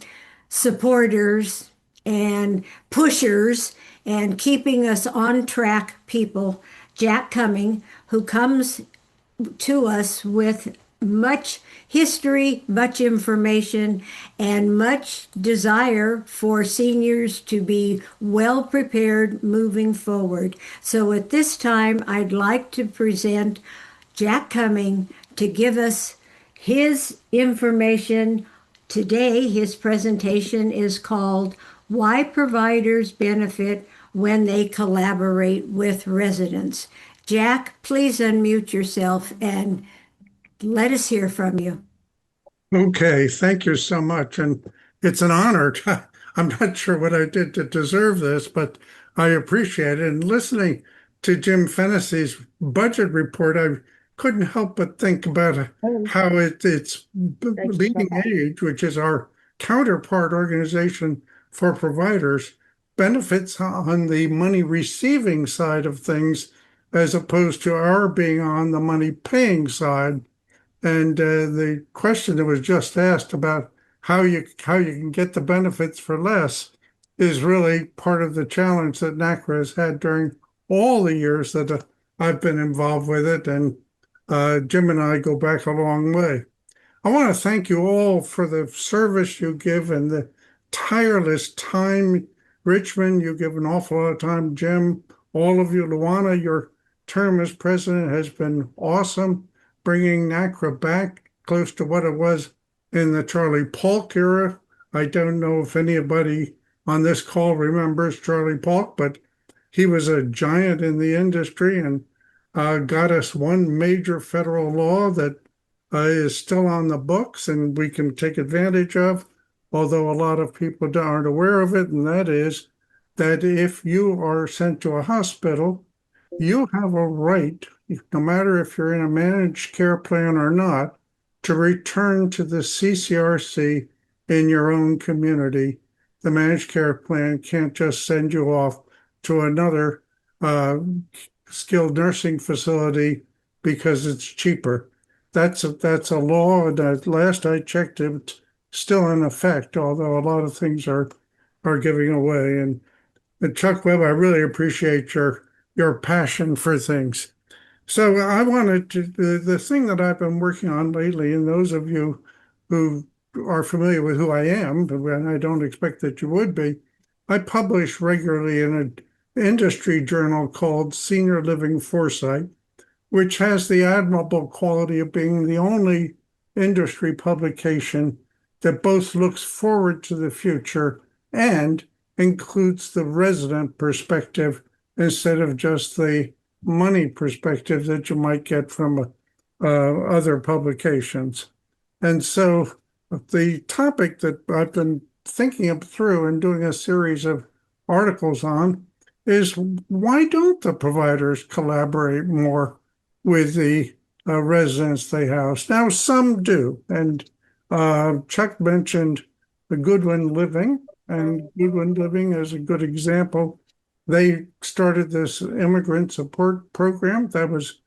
supporters and pushers and keeping us on track people, Jack Cumming, who comes to us with much history, much information, and much desire for seniors to be well prepared moving forward. So at this time, I'd like to present Jack Cumming to give us his information. Today, his presentation is called Why Providers Benefit When They Collaborate with Residents. Jack, please unmute yourself and let us hear from you. Okay, thank you so much. And it's an honor. I'm not sure what I did to deserve this, but I appreciate it. And listening to Jim Fennessy's budget report, I couldn't help but think about how it's leading age, which is our counterpart organization for providers, benefits on the money receiving side of things, as opposed to our being on the money paying side. And the question that was just asked about how you can get the benefits for less is really part of the challenge that NACRA has had during all the years that I've been involved with it. And Jim and I go back a long way. I want to thank you all for the service you give and the tireless time. Richmond, you give an awful lot of time. Jim, all of you, Luana, your term as president has been awesome, bringing NACRA back close to what it was in the Charlie Polk era. I don't know if anybody on this call remembers Charlie Polk, but he was a giant in the industry and got us one major federal law that is still on the books and we can take advantage of, although a lot of people aren't aware of it, and that is that if you are sent to a hospital, you have a right, no matter if you're in a managed care plan or not, to return to the CCRC in your own community. The managed care plan can't just send you off to another skilled nursing facility because it's cheaper. That's a law, and at last I checked, it's still in effect, although a lot of things are giving away. And Chuck Webb, I really appreciate your passion for things. So I wanted to, the thing that I've been working on lately, and those of you who are familiar with who I am, and I don't expect that you would be, I publish regularly in an industry journal called Senior Living Foresight, which has the admirable quality of being the only industry publication that both looks forward to the future and includes the resident perspective instead of just the money perspective that you might get from other publications. And so the topic that I've been thinking through and doing a series of articles on is, why don't the providers collaborate more with the residents they house? Now, some do. And Chuck mentioned the Goodwin Living, and Goodwin Living is a good example. They started this immigrant support program that was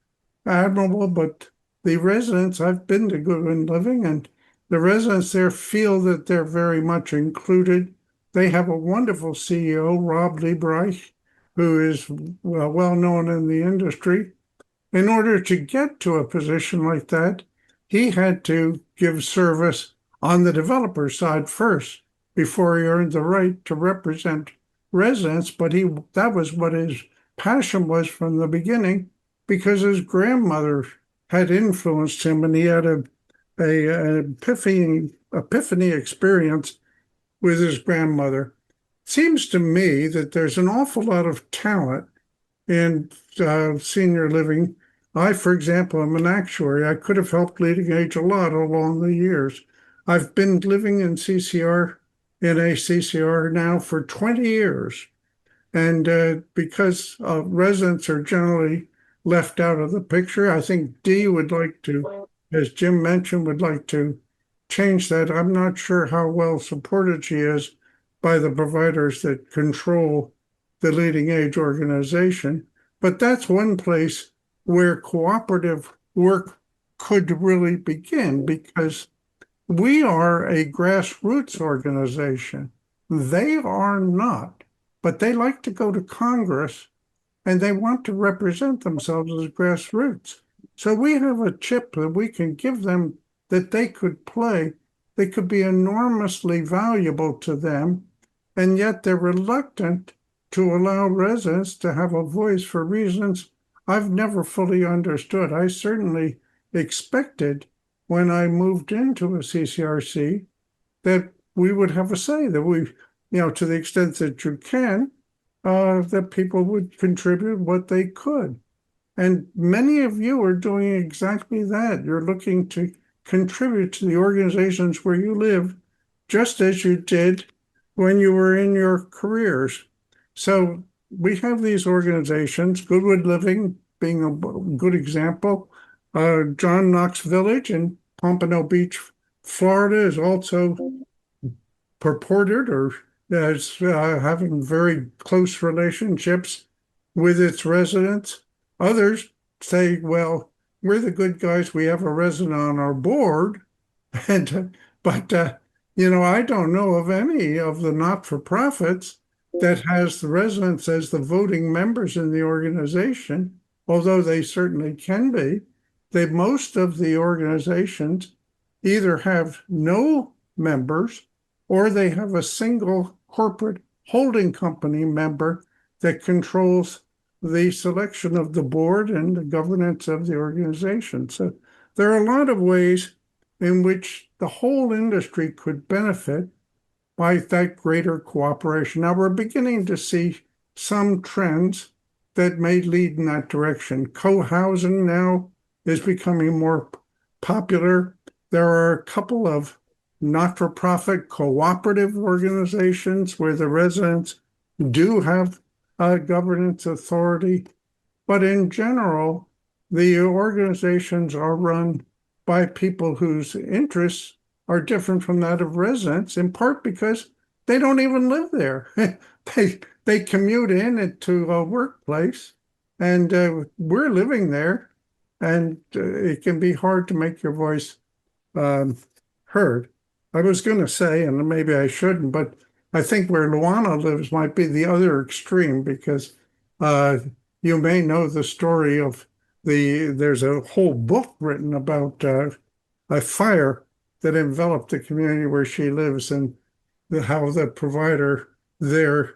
admirable, but the residents, I've been to Goodwin Living, and the residents there feel that they're very much included. They have a wonderful CEO, Rob Liebreich, who is well known in the industry. In order to get to a position like that, he had to give service on the developer side first before he earned the right to represent residents. But that was what his passion was from the beginning, because his grandmother had influenced him, and he had an epiphany experience with his grandmother. It seems to me that there's an awful lot of talent in senior living. I, for example, am an actuary. I could have helped leading age a lot along the years. I've been living in a CCR now for 20 years. And because residents are generally left out of the picture, I think Dee would like to, as Jim mentioned, would like to change that. I'm not sure how well supported she is by the providers that control the leading age organization. But that's one place where cooperative work could really begin, because we are a grassroots organization. They are not, but they like to go to Congress and they want to represent themselves as grassroots. So we have a chip that we can give them that they could play. They could be enormously valuable to them, and yet they're reluctant to allow residents to have a voice for reasons I've never fully understood. I certainly expected when I moved into a CCRC that we would have a say, that we, to the extent that you can, that people would contribute what they could. And many of you are doing exactly that. You're looking to contribute to the organizations where you live, just as you did when you were in your careers. So we have these organizations, Goodwood Living being a good example. John Knox Village in Pompano Beach, Florida is also purported or as having very close relationships with its residents. Others say, well, we're the good guys, we have a resident on our board, but I don't know of any of the not-for-profits that has the residents as the voting members in the organization, although they certainly can be. Most of the organizations either have no members or they have a single corporate holding company member that controls the selection of the board and the governance of the organization. So there are a lot of ways in which the whole industry could benefit by that greater cooperation. Now we're beginning to see some trends that may lead in that direction. Co-housing now is becoming more popular. There are a couple of not-for-profit cooperative organizations where the residents do have governance authority. But in general, the organizations are run by people whose interests are different from that of residents, in part because they don't even live there. They commute in to a workplace, and we're living there, and it can be hard to make your voice heard. I was going to say, and maybe I shouldn't, but I think where Luana lives might be the other extreme, because you may know the story of there's a whole book written about a fire that enveloped the community where she lives, and how the provider there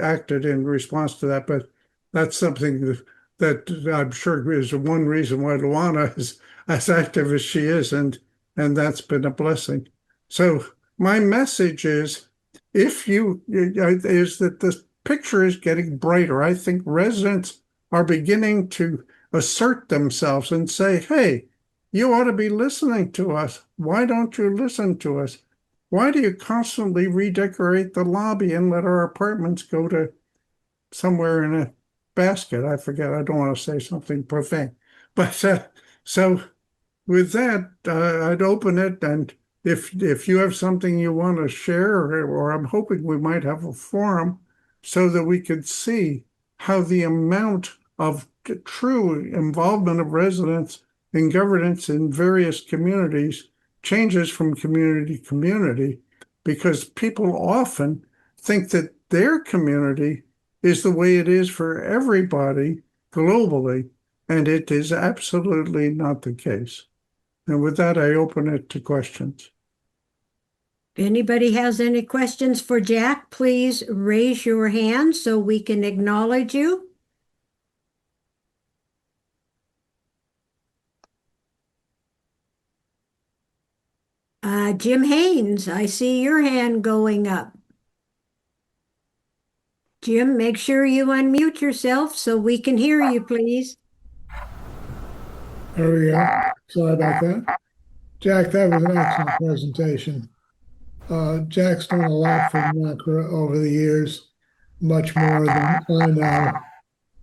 acted in response to that. But that's something that I'm sure is one reason why Luana is as active as she is, and that's been a blessing. So my message is, is that the picture is getting brighter. I think residents are beginning to assert themselves and say, hey, you ought to be listening to us. Why don't you listen to us? Why do you constantly redecorate the lobby and let our apartments go to somewhere in a basket? I forget. I don't want to say something profane. But so with that, I'd open it. And if you have something you want to share, or I'm hoping we might have a forum so that we could see how the amount of true involvement of residents in governance in various communities changes from community to community, because people often think that their community is the way it is for everybody globally, and it is absolutely not the case. And with that, I open it to questions. If anybody has any questions for Jack, please raise your hand so we can acknowledge you. Jim Haynes, I see your hand going up. Jim, make sure you unmute yourself so we can hear you, please. There we go. Sorry about that. Jack, that was an excellent presentation. Jack's done a lot for NACRA over the years, much more than I know,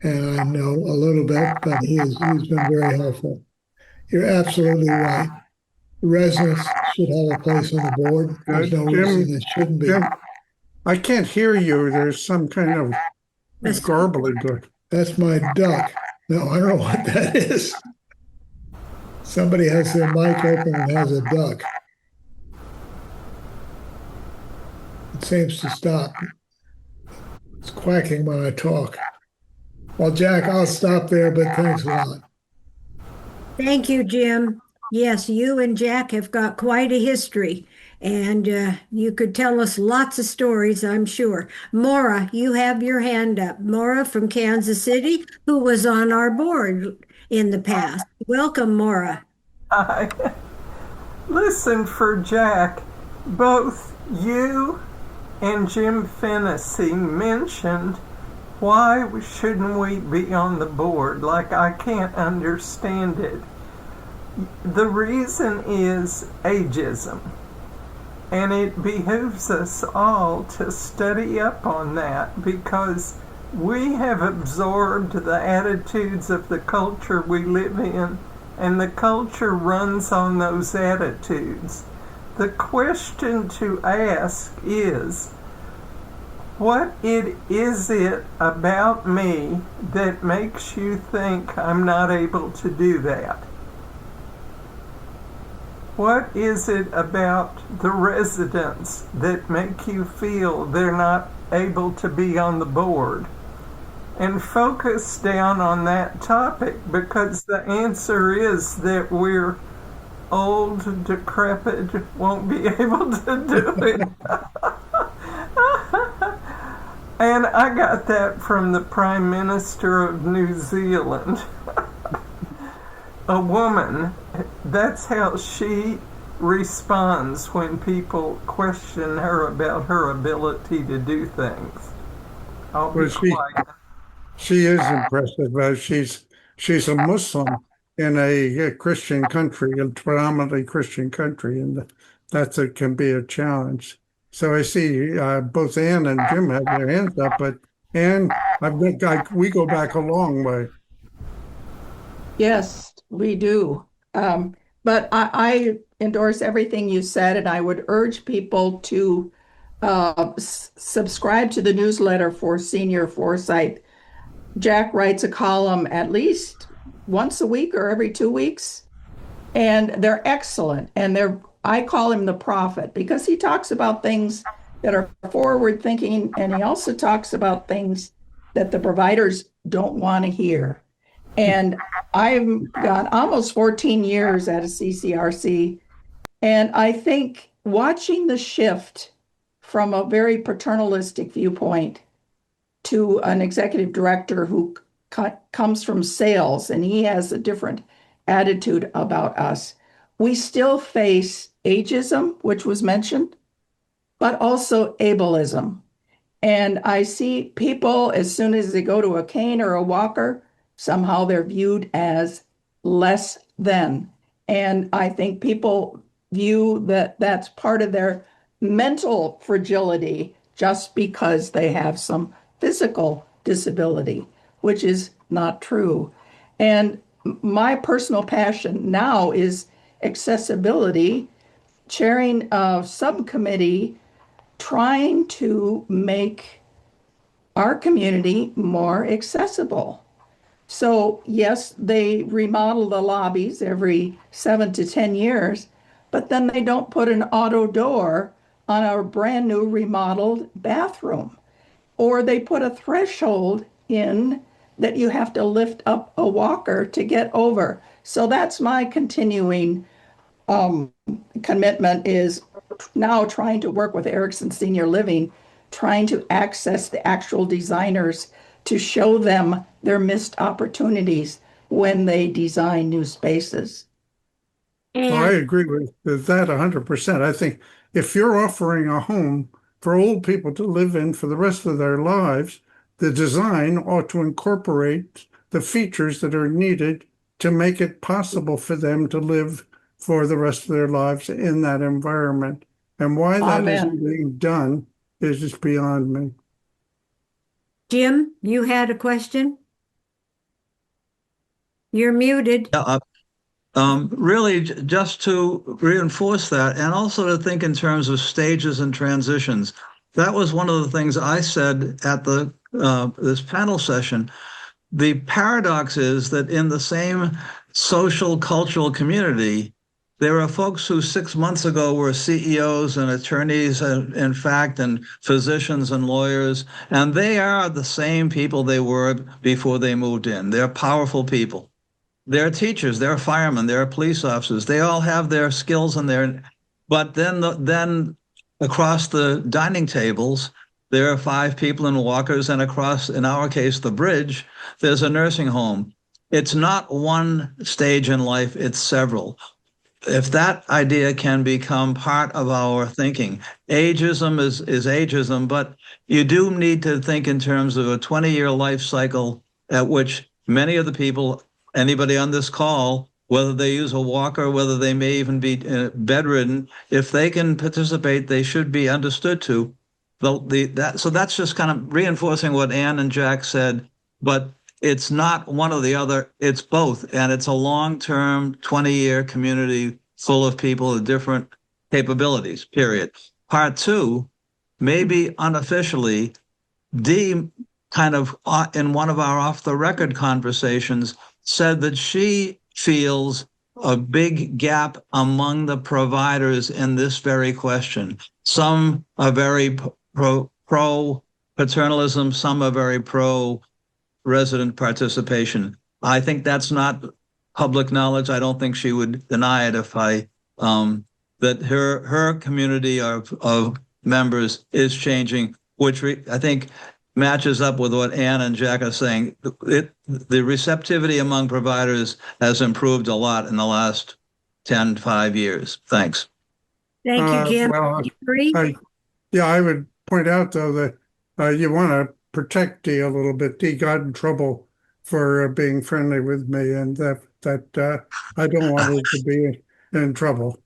and I know a little bit, but he's been very helpful. You're absolutely right. Residents should have a place on the board. There's no reason it shouldn't be. Jim, I can't hear you. There's some kind of garbling. That's my duck. No, I don't know what that is. Somebody has their mic open and has a duck. It seems to stop. It's quacking when I talk. Well, Jack, I'll stop there, but thanks a lot. Thank you, Jim. Yes, you and Jack have got quite a history, and you could tell us lots of stories, I'm sure. Maura, you have your hand up. Maura from Kansas City, who was on our board in the past. Welcome, Maura. Hi. Listen, for Jack, both you and Jim Fennessy mentioned, why shouldn't we be on the board? Like, I can't understand it. The reason is ageism, and it behooves us all to study up on that, because we have absorbed the attitudes of the culture we live in, and the culture runs on those attitudes. The question to ask is, what is it about me that makes you think I'm not able to do that? What is it about the residents that make you feel they're not able to be on the board? And focus down on that topic, because the answer is that we're old, decrepit, won't be able to do it. And I got that from the Prime Minister of New Zealand. A woman, that's how she responds when people question her about her ability to do things. I'll be quiet. She is impressive. She's a Muslim in a Christian country, a predominantly Christian country, and can be a challenge. So I see both Ann and Jim have their hands up, but Ann, we go back a long way. Yes, we do. But I endorse everything you said, and I would urge people to subscribe to the newsletter for Senior Foresight. Jack writes a column at least once a week or every 2 weeks, and they're excellent. And I call him the prophet because he talks about things that are forward thinking, and he also talks about things that the providers don't want to hear. And I've got almost 14 years at a CCRC, and I think watching the shift from a very paternalistic viewpoint to an executive director who comes from sales, and he has a different attitude about us. We still face ageism, which was mentioned, but also ableism. And I see people, as soon as they go to a cane or a walker, somehow they're viewed as less than. And I think people view that that's part of their mental fragility just because they have some physical disability, which is not true. And my personal passion now is accessibility, chairing a subcommittee trying to make our community more accessible. So yes, they remodel the lobbies every 7 to 10 years, but then they don't put an auto door on our brand new remodeled bathroom. Or they put a threshold in that you have to lift up a walker to get over. So that's my continuing commitment, is now trying to work with Erickson Senior Living, trying to access the actual designers to show them their missed opportunities when they design new spaces. Well, I agree with that 100%. I think if you're offering a home for old people to live in for the rest of their lives, the design ought to incorporate the features that are needed to make it possible for them to live for the rest of their lives in that environment. And why that isn't being done is just beyond me. Jim, you had a question? You're muted. Really, just to reinforce that, and also to think in terms of stages and transitions. That was one of the things I said at this panel session. The paradox is that in the same social cultural community, there are folks who 6 months ago were CEOs and attorneys, in fact, and physicians and lawyers, and they are the same people they were before they moved in. They're powerful people. They're teachers, they're firemen, they're police officers. They all have their skills and but then across the dining tables, there are 5 people in walkers, and across, in our case, the bridge, there's a nursing home. It's not one stage in life, it's several. If that idea can become part of our thinking, ageism is ageism, but you do need to think in terms of a 20-year life cycle at which many of the people, anybody on this call, whether they use a walker, whether they may even be bedridden, if they can participate, they should be understood to. So that's just kind of reinforcing what Ann and Jack said, but it's not one or the other, it's both. And it's a long-term 20-year community full of people with different capabilities, period. Part 2, maybe unofficially, Dee kind of in one of our off-the-record conversations said that she feels a big gap among the providers in this very question. Some are very pro-paternalism, some are very pro-resident participation. I think that's not public knowledge. I don't think she would deny it if I that her community of members is changing, which I think matches up with what Ann and Jack are saying. The receptivity among providers has improved a lot in the last 5 years. Thanks. Thank you, Jim. Well, Jerry? yeah, I would point out though that you want to protect Dee a little bit. Dee got in trouble for being friendly with me, and that I don't want her to be in trouble.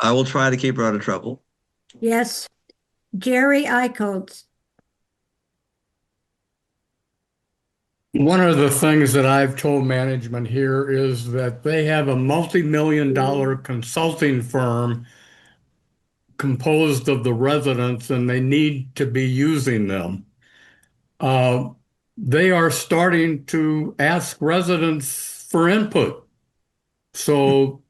I will try to keep her out of trouble. Yes. Jerry Eichholz. One of the things that I've told management here is that they have a multi-million-dollar consulting firm composed of the residents, and they need to be using them. They are starting to ask residents for input. So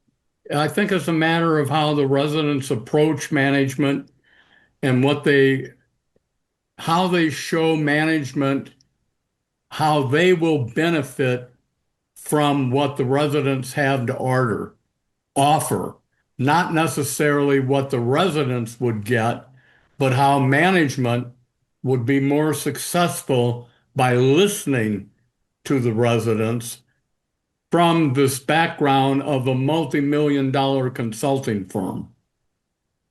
I think it's a matter of how the residents approach management and how they show management how they will benefit from what the residents have to offer, not necessarily what the residents would get, but how management would be more successful by listening to the residents from this background of a multi-million-dollar consulting firm.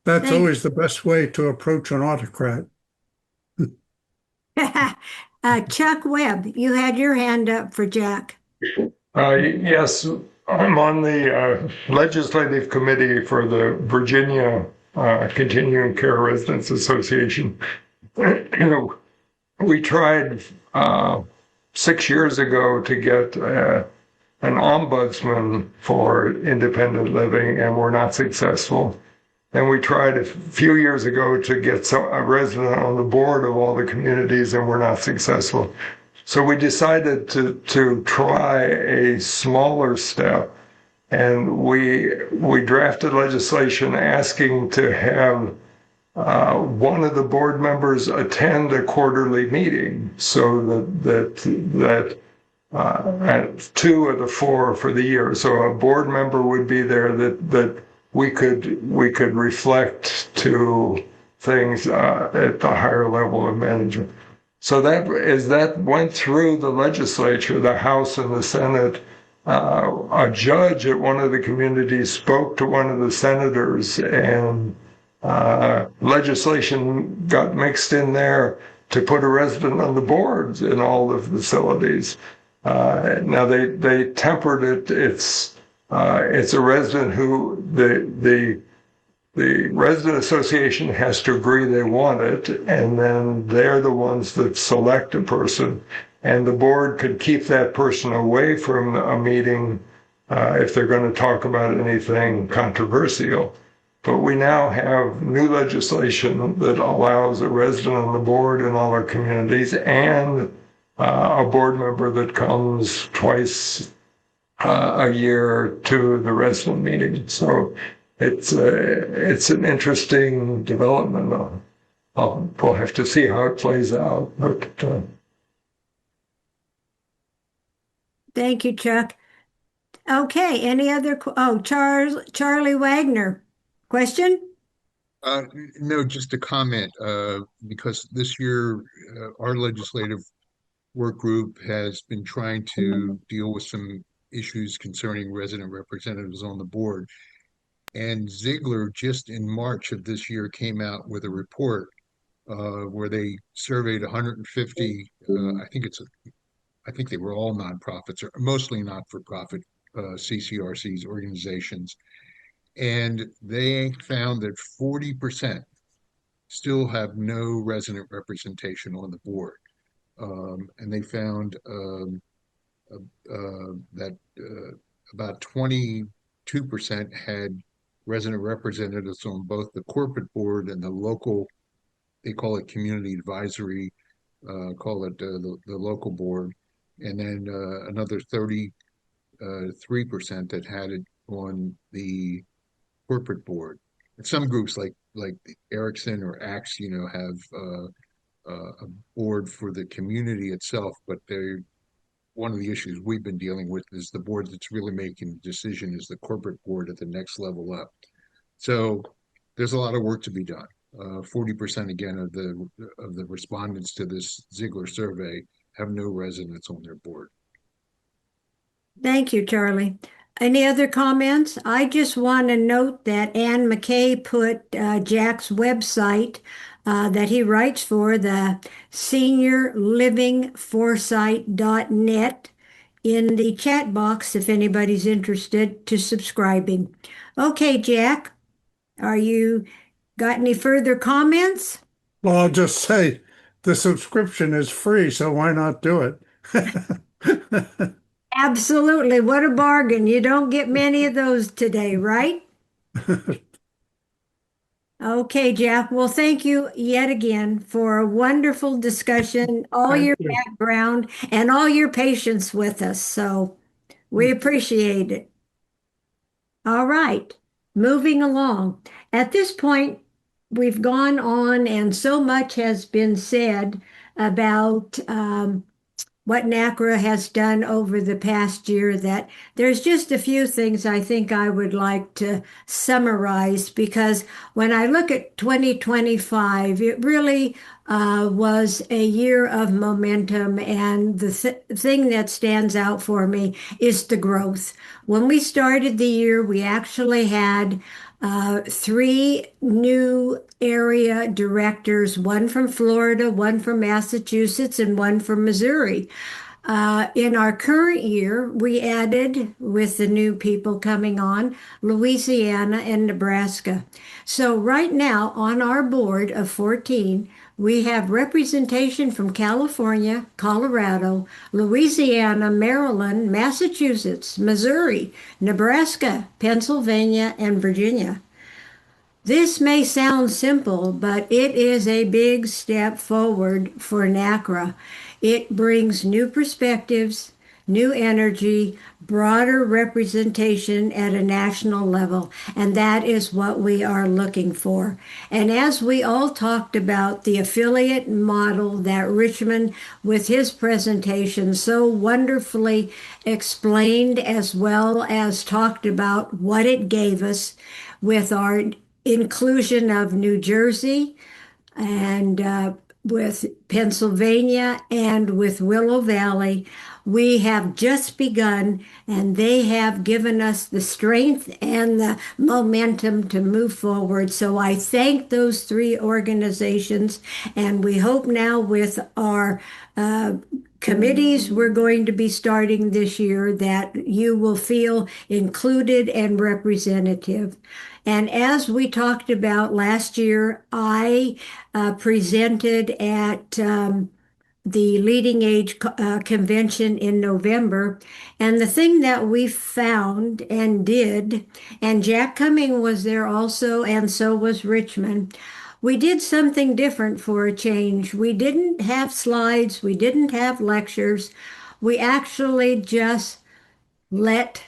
That's always the best way to approach an autocrat. Chuck Webb, you had your hand up for Jack. Yes, I'm on the legislative committee for the Virginia Continuing Care Residents Association. We tried 6 years ago to get an ombudsman for independent living, and we're not successful. And we tried a few years ago to get a resident on the board of all the communities, and we're not successful. So we decided to try a smaller step, and we drafted legislation asking to have one of the board members attend a quarterly meeting, so that two of the four for the year. So a board member would be there that we could reflect to things at the higher level of management. So that went through the legislature, the House and the Senate. A judge at one of the communities spoke to one of the senators, and legislation got mixed in there to put a resident on the boards in all the facilities. Now they tempered it. It's a resident who the resident association has to agree they want it, and then they're the ones that select a person, and the board could keep that person away from a meeting if they're going to talk about anything controversial. But we now have new legislation that allows a resident on the board in all our communities, and a board member that comes twice a year to the resident meeting. So it's an interesting development. We'll have to see how it plays out. But Thank you, Chuck. Okay, any other? Charlie Wagner, question? No, just a comment, because this year our legislative work group has been trying to deal with some issues concerning resident representatives on the board. And Ziegler, just in March of this year, came out with a report where they surveyed 150, I think they were all nonprofits, or mostly not-for-profit CCRCs, organizations. And they found that 40% still have no resident representation on the board. And they found that about 22% had resident representatives on both the corporate board and the local, they call it community advisory, call it the local board. And then another 33% that had it on the corporate board. And some groups like Erickson or Axe, have a board for the community itself, but they one of the issues we've been dealing with is the board that's really making the decision is the corporate board at the next level up. So there's a lot of work to be done. 40% again of the respondents to this Ziegler survey have no residents on their board. Thank you, Charlie. Any other comments? I just want to note that Ann McKay put Jack's website that he writes for, the seniorlivingforesight.net, in the chat box if anybody's interested to subscribing. Okay, Jack, are you got any further comments? Well, I'll just say the subscription is free, so why not do it? Absolutely. What a bargain. You don't get many of those today, right? Okay, Jack. Well, thank you yet again for a wonderful discussion, all your background, and all your patience with us. So we appreciate it. All right, moving along. At this point, we've gone on, and so much has been said about what NACRA has done over the past year that there's just a few things I think I would like to summarize, because when I look at 2025, it really was a year of momentum, and the thing that stands out for me is the growth. When we started the year, we actually had 3 new area directors, one from Florida, one from Massachusetts, and one from Missouri. In our current year, we added, with the new people coming on, Louisiana and Nebraska. So right now on our board of 14, we have representation from California, Colorado, Louisiana, Maryland, Massachusetts, Missouri, Nebraska, Pennsylvania, and Virginia. This may sound simple, but it is a big step forward for NACRA. It brings new perspectives, new energy, broader representation at a national level, and that is what we are looking for. And as we all talked about the affiliate model that Richmond, with his presentation, so wonderfully explained, as well as talked about what it gave us with our inclusion of New Jersey and with Pennsylvania and with Willow Valley. We have just begun, and they have given us the strength and the momentum to move forward. So I thank those 3 organizations, and we hope now with our committees we're going to be starting this year that you will feel included and representative. And as we talked about last year, I presented at the Leading Age Convention in November. And the thing that we found and did, and Jack Cumming was there also, and so was Richmond, we did something different for a change. We didn't have slides, we didn't have lectures. We actually just let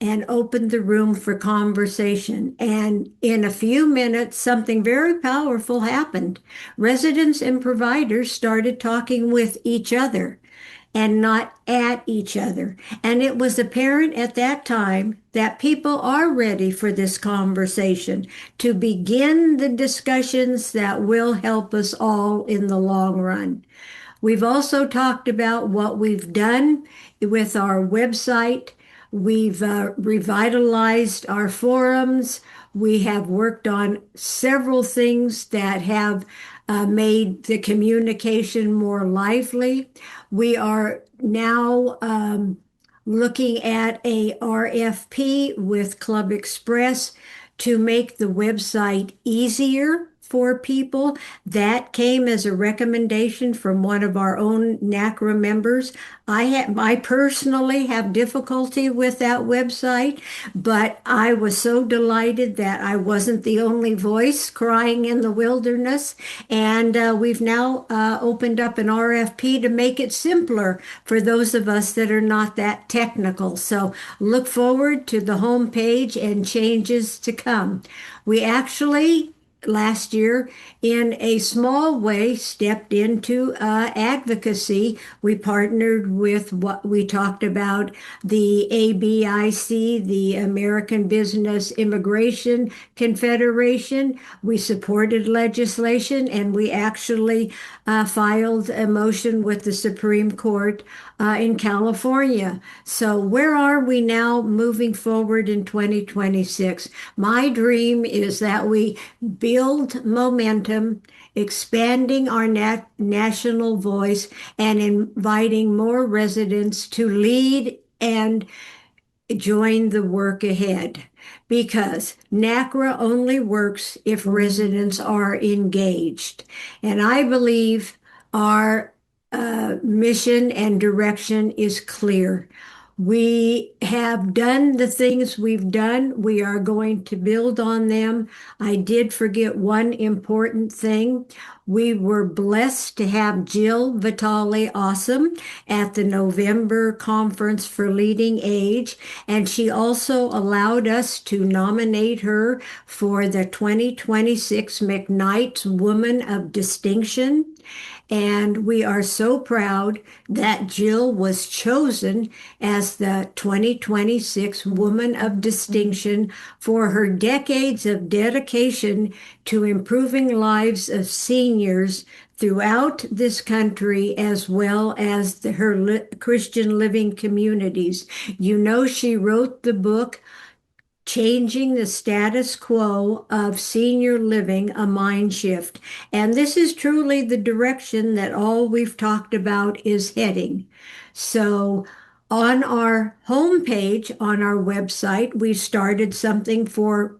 and opened the room for conversation. And in a few minutes, something very powerful happened. Residents and providers started talking with each other and not at each other. And it was apparent at that time that people are ready for this conversation to begin the discussions that will help us all in the long run. We've also talked about what we've done with our website. We've revitalized our forums. We have worked on several things that have made the communication more lively. We are now looking at a RFP with Club Express to make the website easier for people. That came as a recommendation from one of our own NACRA members. I personally have difficulty with that website, but I was so delighted that I wasn't the only voice crying in the wilderness. And we've now opened up an RFP to make it simpler for those of us that are not that technical. So look forward to the homepage and changes to come. We actually last year, in a small way, stepped into advocacy. We partnered with what we talked about, the ABIC, the American Business Immigration Confederation. We supported legislation, and we actually filed a motion with the Supreme Court in California. So where are we now moving forward in 2026? My dream is that we build momentum, expanding our national voice, and inviting more residents to lead and join the work ahead. Because NACRA only works if residents are engaged. And I believe our mission and direction is clear. We have done the things we've done. We are going to build on them. I did forget one important thing. We were blessed to have Jill Vitale Awesome at the November conference for Leading Age, and she also allowed us to nominate her for the 2026 McKnight's Woman of Distinction. And we are so proud that Jill was chosen as the 2026 Woman of Distinction for her decades of dedication to improving lives of seniors throughout this country, as well as her Christian living communities. You know, she wrote the book Changing the Status Quo of Senior Living, a Mind Shift. And this is truly the direction that all we've talked about is heading. So on our homepage, on our website, we started something for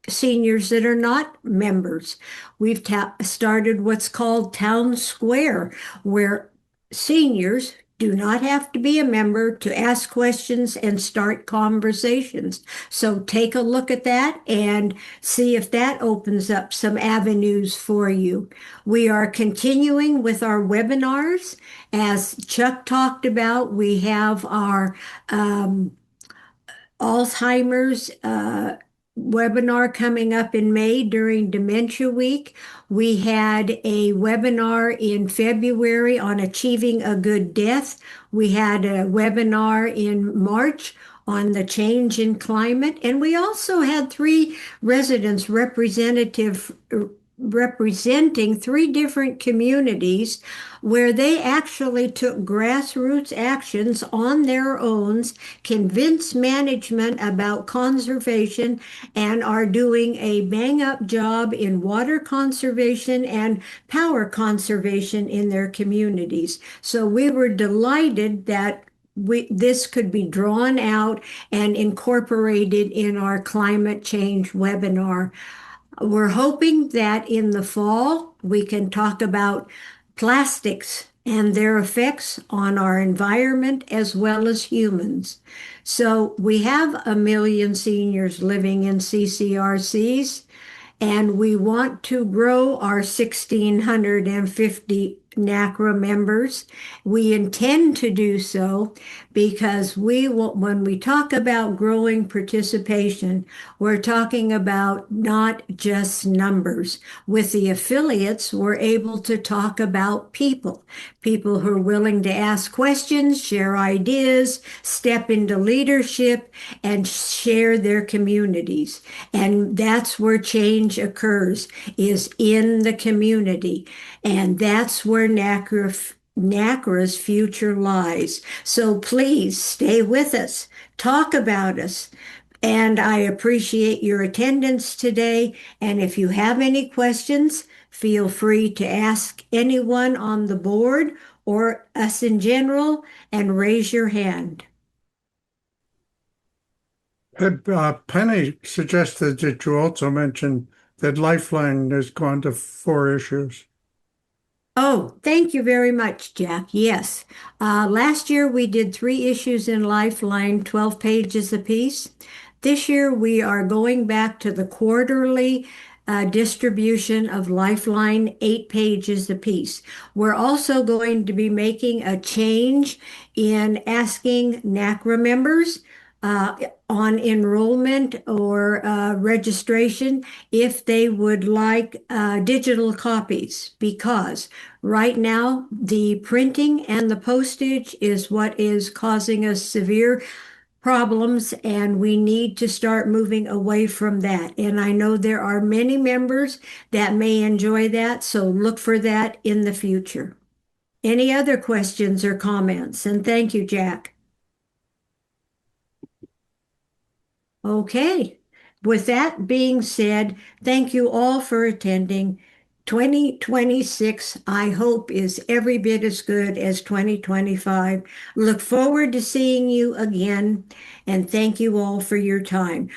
seniors that are not members. We've started what's called Town Square, where seniors do not have to be a member to ask questions and start conversations. So take a look at that and see if that opens up some avenues for you. We are continuing with our webinars. As Chuck talked about, we have our Alzheimer's webinar coming up in May during Dementia Week. We had a webinar in February on achieving a good death. We had a webinar in March on the change in climate. And we also had 3 residents representing 3 different communities where they actually took grassroots actions on their own, convinced management about conservation, and are doing a bang-up job in water conservation and power conservation in their communities. So we were delighted that this could be drawn out and incorporated in our climate change webinar. We're hoping that in the fall, we can talk about plastics and their effects on our environment as well as humans. So we have 1 million seniors living in CCRCs, and we want to grow our 1,650 NACRA members. We intend to do so because when we talk about growing participation, we're talking about not just numbers. With the affiliates, we're able to talk about people who are willing to ask questions, share ideas, step into leadership, and share their communities. And that's where change occurs, is in the community. And that's where NACRA's future lies. So please stay with us, talk about us. And I appreciate your attendance today. And if you have any questions, feel free to ask anyone on the board or us in general, and raise your hand. Penny suggested that you also mention that Lifeline has gone to 4 issues. Oh, thank you very much, Jack. Yes. Last year we did 3 issues in Lifeline, 12 pages apiece. This year we are going back to the quarterly distribution of Lifeline, 8 pages apiece. We're also going to be making a change in asking NACRA members on enrollment or registration if they would like digital copies, because right now the printing and the postage is what is causing us severe problems, and we need to start moving away from that. And I know there are many members that may enjoy that, so look for that in the future. Any other questions or comments? And thank you, Jack. Okay. With that being said, thank you all for attending. 2026, I hope, is every bit as good as 2025. Look forward to seeing you again, and thank you all for your time.